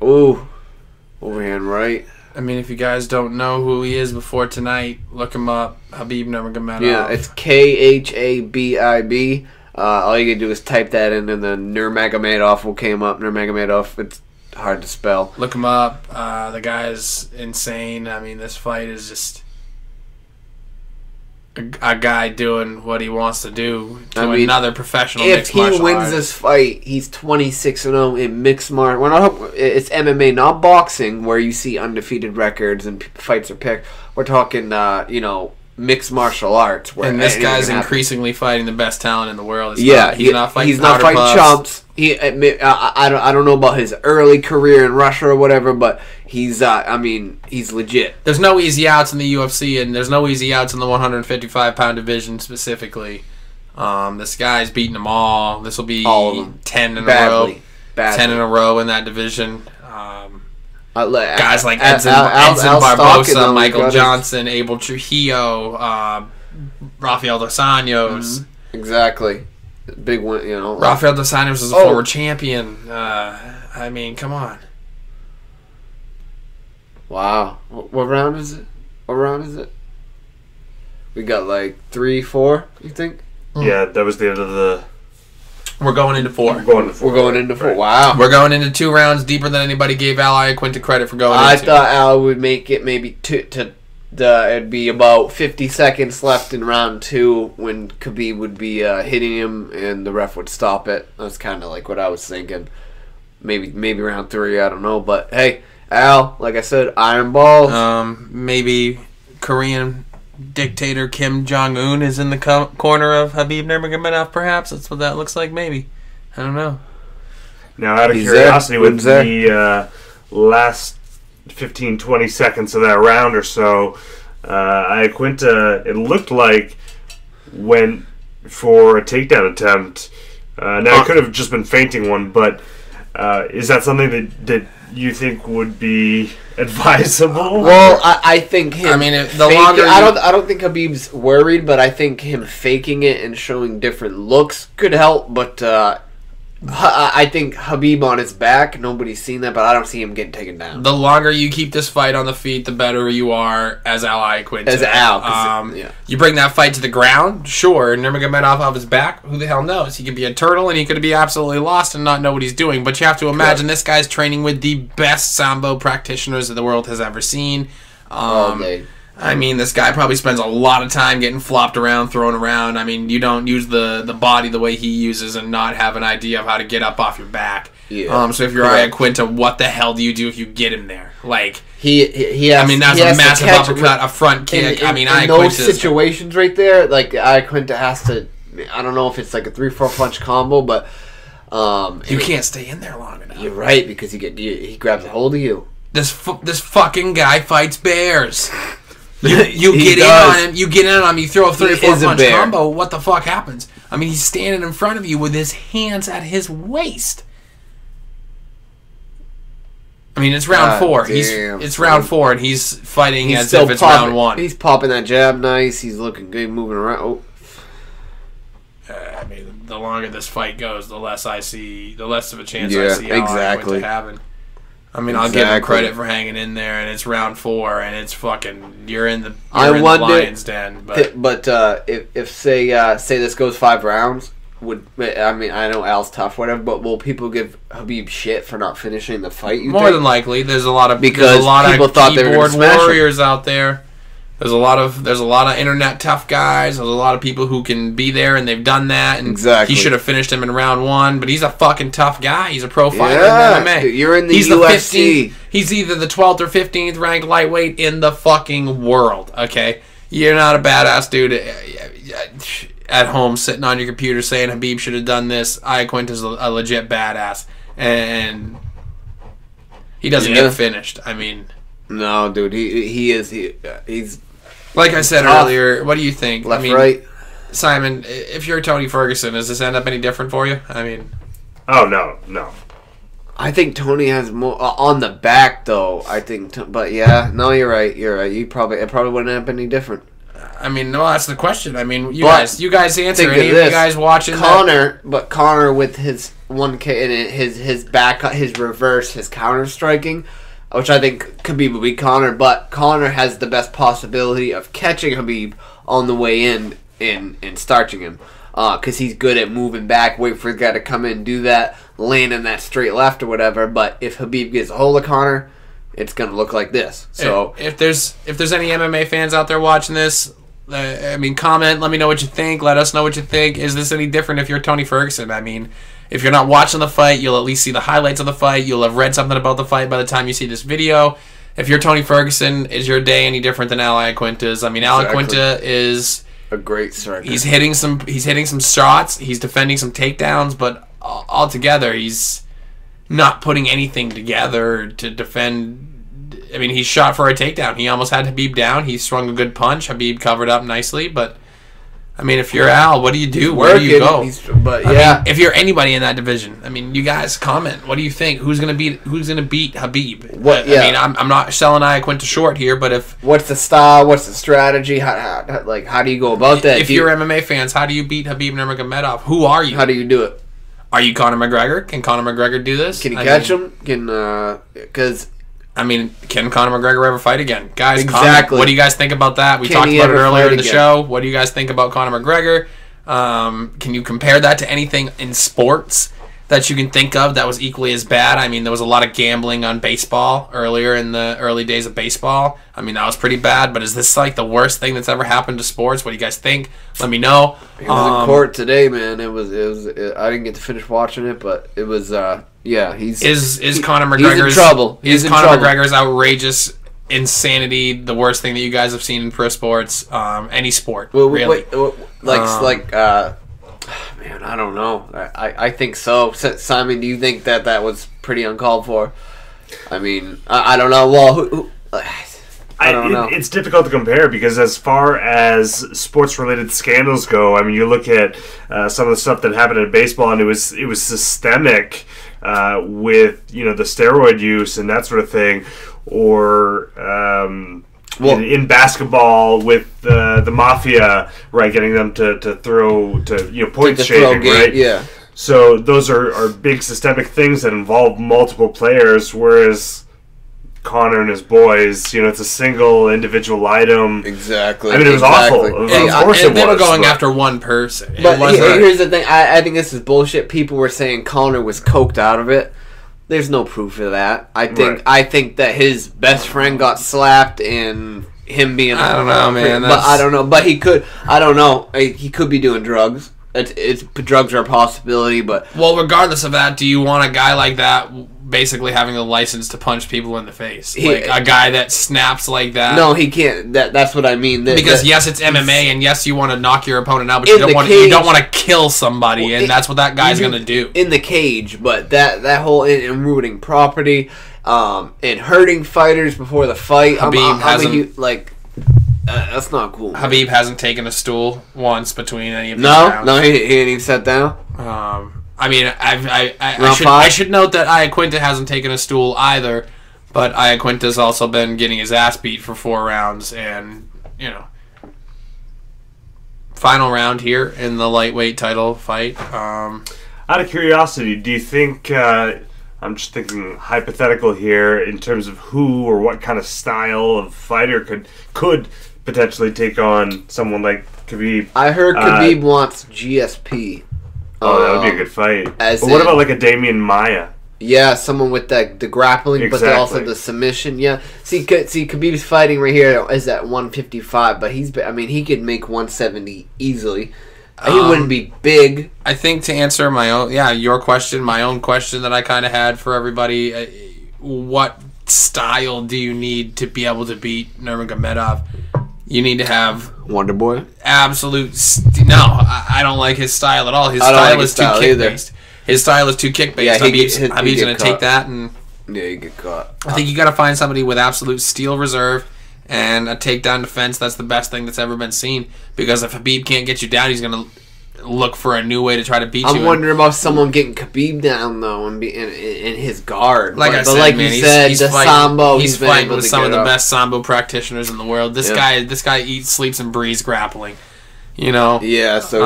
[SPEAKER 1] Ooh, overhand right.
[SPEAKER 2] I mean, if you guys don't know who he is before tonight, look him up. Khabib Nurmagomedov.
[SPEAKER 1] Yeah, it's Khabib. All you can do is type that in, and then Nurmagomedov will come up. Nurmagomedov. hard to spell.
[SPEAKER 2] Look him up. The guy is insane. I mean, this fight is just a guy doing what he wants to do to another professional mixed martial artist.
[SPEAKER 1] If he wins this fight, he's 26-0 in mixed martial. It's MMA, not boxing, where you see undefeated records and fights are picked. We're talking, mixed martial arts.
[SPEAKER 2] And this guy's increasingly fighting the best talent in the world. He's not fighting
[SPEAKER 1] chumps. I don't know about his early career in Russia or whatever, but he's legit.
[SPEAKER 2] There's no easy outs in the UFC, and there's no easy outs in the 155-pound division specifically. This guy's beating them all. This will be all of them. 10 in a row. 10 in a row in that division. Guys like Edson Barbosa, Michael Johnson, Abel Trujillo, Rafael Dos Anjos.
[SPEAKER 1] Mm-hmm. Exactly. Big one,
[SPEAKER 2] Rafael Dos Anjos is a former champion. I mean, come on.
[SPEAKER 1] Wow. What round is it? We got like 3, 4, you think?
[SPEAKER 3] Yeah, that was the end of the...
[SPEAKER 2] We're going into 4.
[SPEAKER 1] We're going into 4. Right. Wow.
[SPEAKER 2] We're going into 2 rounds deeper than anybody gave Al Iaquinta credit for going into.
[SPEAKER 1] I thought Al would make it maybe it'd be about 50 seconds left in round 2 when Khabib would be hitting him and the ref would stop it. That's kind of like what I was thinking. Maybe round 3, I don't know. But hey, Al, like I said, iron balls.
[SPEAKER 2] Maybe Korean dictator Kim Jong-un is in the corner of Khabib Nurmagomedov, perhaps. That's what that looks like, maybe. I don't know.
[SPEAKER 3] Now, out of curiosity, with the last 15-20 seconds of that round or so, Iaquinta, it looked like, went for a takedown attempt. Now, it could have just been feinting one, but is that something that you think would be advisable?
[SPEAKER 1] Well, I think him.
[SPEAKER 2] I mean, I
[SPEAKER 1] don't think Khabib's worried, but I think him faking it and showing different looks could help. But I think Khabib on his back, nobody's seen that, but I don't see him getting taken down.
[SPEAKER 2] The longer you keep this fight on the feet, the better you are as Al Iaquinta.
[SPEAKER 1] As Al.
[SPEAKER 2] You bring that fight to the ground, sure. Nurmagomedov off his back, who the hell knows? He could be a turtle, and he could be absolutely lost and not know what he's doing. But you have to imagine this guy's training with the best Sambo practitioners that the world has ever seen. I mean, this guy probably spends a lot of time getting flopped around, thrown around. I mean, you don't use the body the way he uses and not have an idea of how to get up off your back.
[SPEAKER 1] Yeah.
[SPEAKER 2] So if you're Iaquinta, what the hell do you do if you get him there? Like
[SPEAKER 1] he has,
[SPEAKER 2] I mean, that's a massive uppercut, a front kick.
[SPEAKER 1] In those situations right there, like Iaquinta has to. I don't know if it's like a 3-4 punch combo, but
[SPEAKER 2] you can't stay in there long enough.
[SPEAKER 1] You're right, because he grabs a hold of you.
[SPEAKER 2] This fucking guy fights bears. You get in on him. You get in on him. You throw a 3-4 punch combo. What the fuck happens? I mean, he's standing in front of you with his hands at his waist. I mean, it's round 4. It's round 4, and he's fighting as if it's round 1.
[SPEAKER 1] He's popping that jab nice. He's looking good, moving around.
[SPEAKER 2] I mean, the longer this fight goes, the less of a chance I see Iaquinta having. I mean, I'll give him credit for hanging in there, and it's round 4, and it's fucking you're in the lion's den.
[SPEAKER 1] But if say this goes 5 rounds, I know Al's tough, whatever, but will people give Khabib shit for not finishing the fight?
[SPEAKER 2] More than likely, there's a lot of
[SPEAKER 1] people thought they were
[SPEAKER 2] keyboard warriors out there. There's a lot of internet tough guys. There's a lot of people who can be there, and they've done that. And
[SPEAKER 1] exactly.
[SPEAKER 2] He should have finished him in round 1, but he's a fucking tough guy. He's a pro fighter in MMA.
[SPEAKER 1] Dude, you're in the UFC.
[SPEAKER 2] He's either the 12th or 15th ranked lightweight in the fucking world. Okay, you're not a badass dude at home sitting on your computer saying Khabib should have done this. Iaquinta's a legit badass, and he doesn't get finished. I mean,
[SPEAKER 1] no, dude, he's.
[SPEAKER 2] Like I said earlier, what do you think?
[SPEAKER 1] Left, right.
[SPEAKER 2] Simon, if you're Tony Ferguson, does this end up any different for you? I mean...
[SPEAKER 3] Oh, no.
[SPEAKER 1] I think Tony has more... on the back, though, I think... but, yeah, no, you're right. It probably wouldn't have been any different.
[SPEAKER 2] I mean, no, that's the question. I mean, you guys answer. Any of you guys watching
[SPEAKER 1] Conor with his 1K and his back, his reverse, his counter striking... which I think Khabib will beat Conor, but Conor has the best possibility of catching Khabib on the way in and starching him. Because he's good at moving back, wait for the guy to come in and do that. landing that straight left or whatever. But if Khabib gets a hold of Conor, it's gonna look like this. So
[SPEAKER 2] if there's any MMA fans out there watching this, I mean, comment. Let me know what you think. Let us know what you think. Is this any different if you're Tony Ferguson? I mean, if you're not watching the fight, you'll at least see the highlights of the fight. You'll have read something about the fight by the time you see this video. If you're Tony Ferguson, is your day any different than Al Iaquinta's? I mean, Al Iaquinta is
[SPEAKER 1] a great striker.
[SPEAKER 2] He's hitting some shots. He's defending some takedowns, but altogether, he's not putting anything together to defend. I mean, he shot for a takedown. He almost had Khabib down. He swung a good punch. Khabib covered up nicely, but I mean, if you're Al, what do you do? Where do you go? I mean, if you're anybody in that division, I mean, you guys comment. What do you think? Who's gonna beat Khabib? I mean, I'm not selling Iaquinta short here, but
[SPEAKER 1] what's the style? What's the strategy? How do you go about that?
[SPEAKER 2] If you're MMA fans, how do you beat Khabib Nurmagomedov? Who are you?
[SPEAKER 1] How do you do it?
[SPEAKER 2] Are you Conor McGregor? Can Conor McGregor do this?
[SPEAKER 1] Can he catch him? Because.
[SPEAKER 2] I mean, can Conor McGregor ever fight again? Guys,
[SPEAKER 1] exactly.
[SPEAKER 2] Comment. What do you guys think about that? We talked about it earlier in the show. What do you guys think about Conor McGregor? Can you compare that to anything in sports that you can think of that was equally as bad? I mean, there was a lot of gambling on baseball earlier in the early days of baseball. I mean, that was pretty bad, but is this like the worst thing that's ever happened to sports? What do you guys think? Let me know.
[SPEAKER 1] He was in court today, man. It was. I didn't get to finish watching it, but it was. Yeah, is Conor McGregor's
[SPEAKER 2] he's in trouble. Is Conor McGregor's outrageous insanity the worst thing that you guys have seen in pro sports? Any sport, really?
[SPEAKER 1] Man, I don't know. I think so. Simon, do you think that was pretty uncalled for? I mean, I don't know. Well, I don't know.
[SPEAKER 3] It's difficult to compare because as far as sports-related scandals go, I mean, you look at some of the stuff that happened in baseball, and it was systemic with the steroid use and that sort of thing, or in basketball with the mafia, right, getting them to throw point shaving, right?
[SPEAKER 1] Yeah.
[SPEAKER 3] So those are big systemic things that involve multiple players, whereas Conor and his boys, it's a single individual item.
[SPEAKER 1] Exactly.
[SPEAKER 3] I mean, it was awful. Of course it was.
[SPEAKER 2] They were going after one person.
[SPEAKER 1] But here's the thing. I think this is bullshit. People were saying Conor was coked out of it. There's no proof of that. I think that his best friend got slapped and him being.
[SPEAKER 2] I don't know, man.
[SPEAKER 1] But I don't know. But he could. I don't know. He could be doing drugs. Drugs are a possibility, but
[SPEAKER 2] regardless of that, do you want a guy like that basically having a license to punch people in the face? Like a guy that snaps like that?
[SPEAKER 1] No, he can't. That's what I mean.
[SPEAKER 2] Because yes, it's MMA, and yes, you want to knock your opponent out, but you don't want to kill somebody, and that's what that guy's going to do
[SPEAKER 1] in the cage. But that whole in ruining property, and hurting fighters before the fight. That's not cool.
[SPEAKER 2] Khabib hasn't taken a stool once between any of these rounds.
[SPEAKER 1] No, he ain't even sat down.
[SPEAKER 2] I mean, I should note that Iaquinta hasn't taken a stool either, but Iaquinta's also been getting his ass beat for 4 rounds, and final round here in the lightweight title fight. Out
[SPEAKER 3] of curiosity, do you think? I'm just thinking hypothetical here in terms of who or what kind of style of fighter could potentially take on someone like Khabib.
[SPEAKER 1] I heard Khabib wants GSP.
[SPEAKER 3] Oh, that would be a good fight. But what about like a Damian Maia?
[SPEAKER 1] Yeah, someone with the grappling, but also the submission. Yeah, see, Khabib's fighting right here is at 155, but he could make 170 easily. He wouldn't be big.
[SPEAKER 2] I think to answer your question, my own question that I kind of had for everybody, what style do you need to be able to beat Nurmagomedov? You need to have
[SPEAKER 1] Wonder Boy.
[SPEAKER 2] Absolute. No, I don't like his style at all. His style is too kick based. His style is too kick based. Khabib's going to take that and
[SPEAKER 1] you get caught.
[SPEAKER 2] I think you got to find somebody with absolute steel reserve and a takedown defense. That's the best thing that's ever been seen. Because if Khabib can't get you down, he's going to look for a new way to try to beat you.
[SPEAKER 1] I'm wondering about someone getting Khabib down though and be in his guard.
[SPEAKER 2] He's fighting with some of the best sambo practitioners in the world. This guy eats, sleeps, and breathes grappling.
[SPEAKER 1] Yeah. So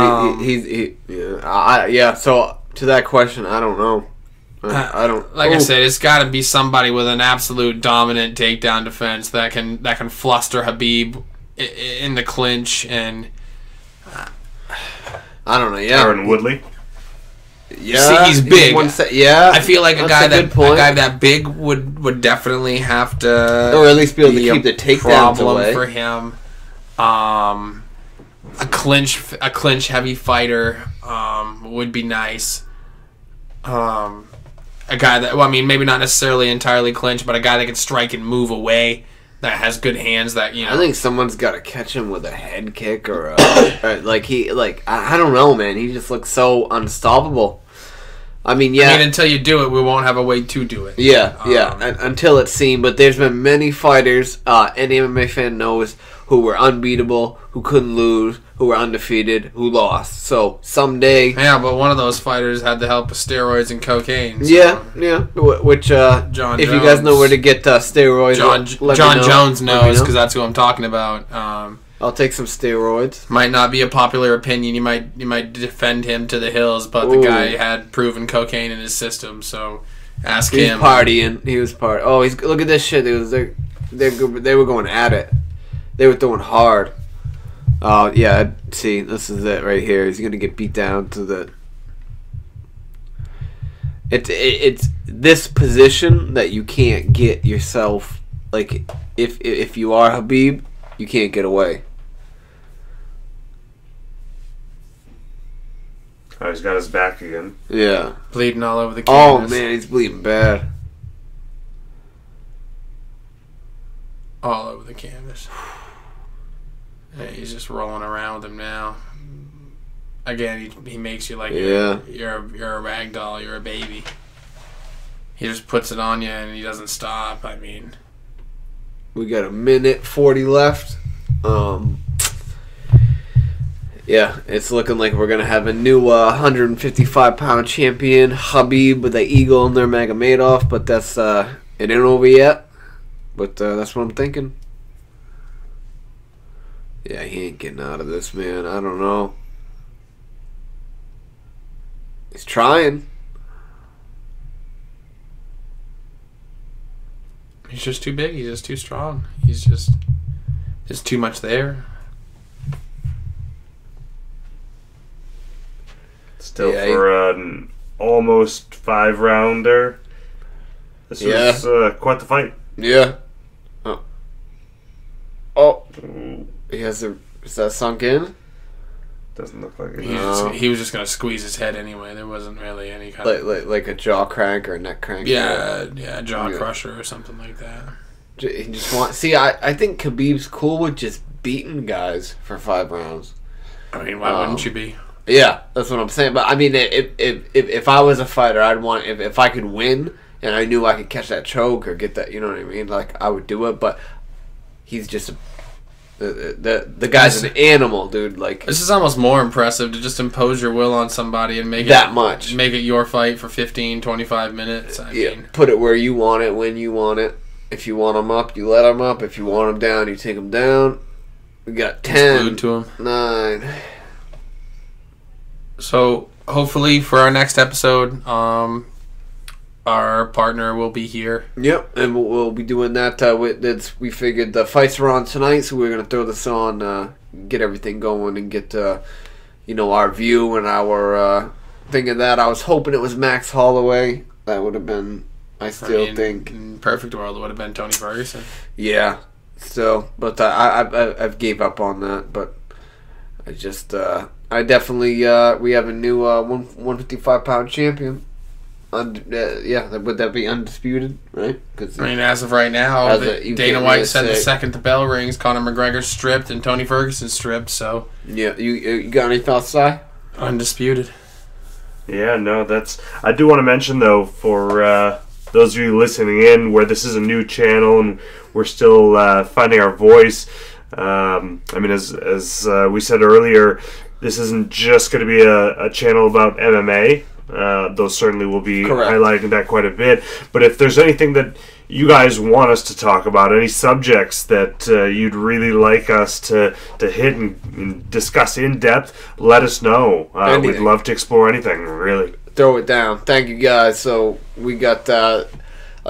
[SPEAKER 1] So to that question, I don't know. I don't.
[SPEAKER 2] I said, it's got to be somebody with an absolute dominant takedown defense that can fluster Khabib in the clinch and.
[SPEAKER 1] I don't know. Yeah,
[SPEAKER 3] Aaron Woodley.
[SPEAKER 1] Yeah,
[SPEAKER 2] See, he's big. I feel like a guy that big would definitely have to,
[SPEAKER 1] or at least be able to keep the takedowns away
[SPEAKER 2] for him. A clinch heavy fighter would be nice. A guy that, maybe not necessarily entirely clinch, but a guy that can strike and move away, that has good hands. That
[SPEAKER 1] I think someone's got to catch him with a head kick or I don't know, man. He just looks so unstoppable.
[SPEAKER 2] Until you do it, we won't have a way to do it.
[SPEAKER 1] Until it's seen. But there's been many fighters, any MMA fan knows, who were unbeatable, who couldn't lose, who were undefeated, who lost. So someday...
[SPEAKER 2] Yeah, but one of those fighters had the help of steroids and cocaine. So.
[SPEAKER 1] Yeah. Which, John Jones. You guys know where to get steroids...
[SPEAKER 2] John Jones knows, because that's who I'm talking about.
[SPEAKER 1] I'll take some steroids.
[SPEAKER 2] Might not be a popular opinion. You might defend him to the hills, but the guy had proven cocaine in his system, so ask him.
[SPEAKER 1] He was partying. Oh, look at this shit. They were going at it. They were throwing hard. Oh, yeah. See, this is it right here. He's going to get beat down to the... It's this position that you can't get yourself... Like, if you are Khabib, you can't get away.
[SPEAKER 3] Oh, he's got his back again.
[SPEAKER 1] Yeah.
[SPEAKER 2] Bleeding all over the canvas.
[SPEAKER 1] Oh, man, he's bleeding bad.
[SPEAKER 2] All over the canvas. Yeah, he's just rolling around with him now. Again, he makes you like you're a rag doll, you're a baby. He just puts it on you and he doesn't stop.
[SPEAKER 1] We got a minute 40 left. Yeah, it's looking like we're gonna have a new 155-pound champion, Khabib, with the Eagle Nurmagomedov, but that's it ain't over yet. But that's what I'm thinking. Yeah, he ain't getting out of this, man. I don't know. He's trying.
[SPEAKER 2] He's just too big. He's just too strong. There's too much there.
[SPEAKER 3] Still for an almost 5-rounder. This was quite the fight.
[SPEAKER 1] Yeah. Oh. Is that sunk in?
[SPEAKER 3] Doesn't look like it.
[SPEAKER 2] He was just gonna squeeze his head anyway. There wasn't really any kind of
[SPEAKER 1] like a jaw crank or a neck crank.
[SPEAKER 2] Yeah, jaw crusher or something like that.
[SPEAKER 1] He just I think Khabib's cool with just beating guys for 5 rounds.
[SPEAKER 2] Why wouldn't you be?
[SPEAKER 1] Yeah, that's what I'm saying. But if I was a fighter, I'd want if I could win and I knew I could catch that choke or get that, you know what I mean? Like I would do it. But he's just the guy's an animal, dude. Like
[SPEAKER 2] this is almost more impressive to just impose your will on somebody and make it your fight for 15, 25 minutes. I mean,
[SPEAKER 1] put it where you want it, when you want it. If you want them up, you let them up. If you want them down, you take them down. We got 10,
[SPEAKER 2] to
[SPEAKER 1] 9.
[SPEAKER 2] So hopefully for our next episode, our partner will be here.
[SPEAKER 1] Yep, and we'll be doing that. We figured the fights are on tonight, so we're gonna throw this on, get everything going, and get our view and our thing of that. I was hoping it was Max Holloway. That would have been. I think
[SPEAKER 2] in perfect world it would have been Tony Ferguson.
[SPEAKER 1] Yeah. So, but I've gave up on that. But I definitely we have a new 155-pound champion. Would that be undisputed, right?
[SPEAKER 2] As of right now, Dana White said the second the bell rings, Conor McGregor's stripped and Tony Ferguson's stripped. So
[SPEAKER 1] yeah, you got any thoughts, Si?
[SPEAKER 2] Undisputed.
[SPEAKER 3] Yeah, no, that's. I do want to mention though, for those of you listening in, where this is a new channel and we're still finding our voice. As we said earlier, this isn't just going to be a channel about MMA. Those certainly will be highlighting that quite a bit. But if there's anything that you guys want us to talk about, any subjects that you'd really like us to hit and discuss in depth, let us know. We'd love to explore anything, really.
[SPEAKER 1] Throw it down. Thank you, guys. So we got a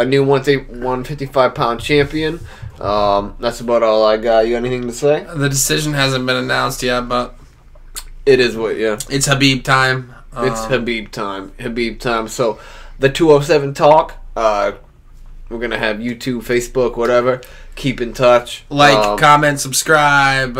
[SPEAKER 1] new 155-pound champion. That's about all I got. You got anything to say?
[SPEAKER 2] The decision hasn't been announced yet, but
[SPEAKER 1] it is it's
[SPEAKER 2] Khabib time.
[SPEAKER 1] It's Habib time. Habib time. So, the 207 talk. We're gonna have YouTube, Facebook, whatever. Keep in touch.
[SPEAKER 2] Like, comment, subscribe.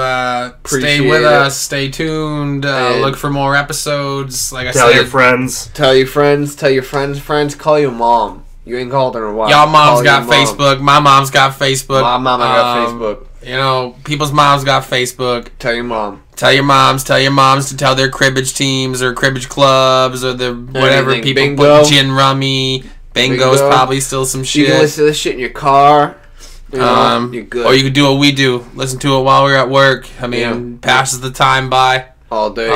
[SPEAKER 2] Stay with us. Stay tuned. Look for more episodes. Like I said,
[SPEAKER 3] tell your friends.
[SPEAKER 1] Tell your friends. Tell your friends. Call your mom. You ain't called her in a while.
[SPEAKER 2] Y'all moms got Facebook. My mom's got Facebook.
[SPEAKER 1] My mama got Facebook.
[SPEAKER 2] You know, people's moms got Facebook.
[SPEAKER 1] Tell your mom.
[SPEAKER 2] Tell your moms. Tell your moms to tell their cribbage teams or cribbage clubs or the whatever
[SPEAKER 1] Everything.
[SPEAKER 2] people
[SPEAKER 1] Bingo.
[SPEAKER 2] put. Gin rummy. Bingo's probably still some shit.
[SPEAKER 1] You can listen to this shit in your car. You know, you're good.
[SPEAKER 2] Or you could do what we do. Listen to it while we're at work. I mean, passes the time by.
[SPEAKER 1] All day.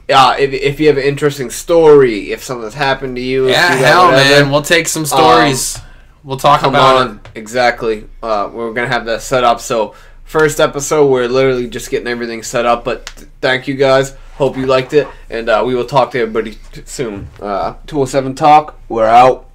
[SPEAKER 1] If you have an interesting story, if something's happened to you.
[SPEAKER 2] Hell, man. We'll take some stories. We'll talk about it.
[SPEAKER 1] Exactly. We're going to have that set up. So, first episode, we're literally just getting everything set up. But thank you guys. Hope you liked it. And we will talk to everybody soon. 207 Talk. We're out.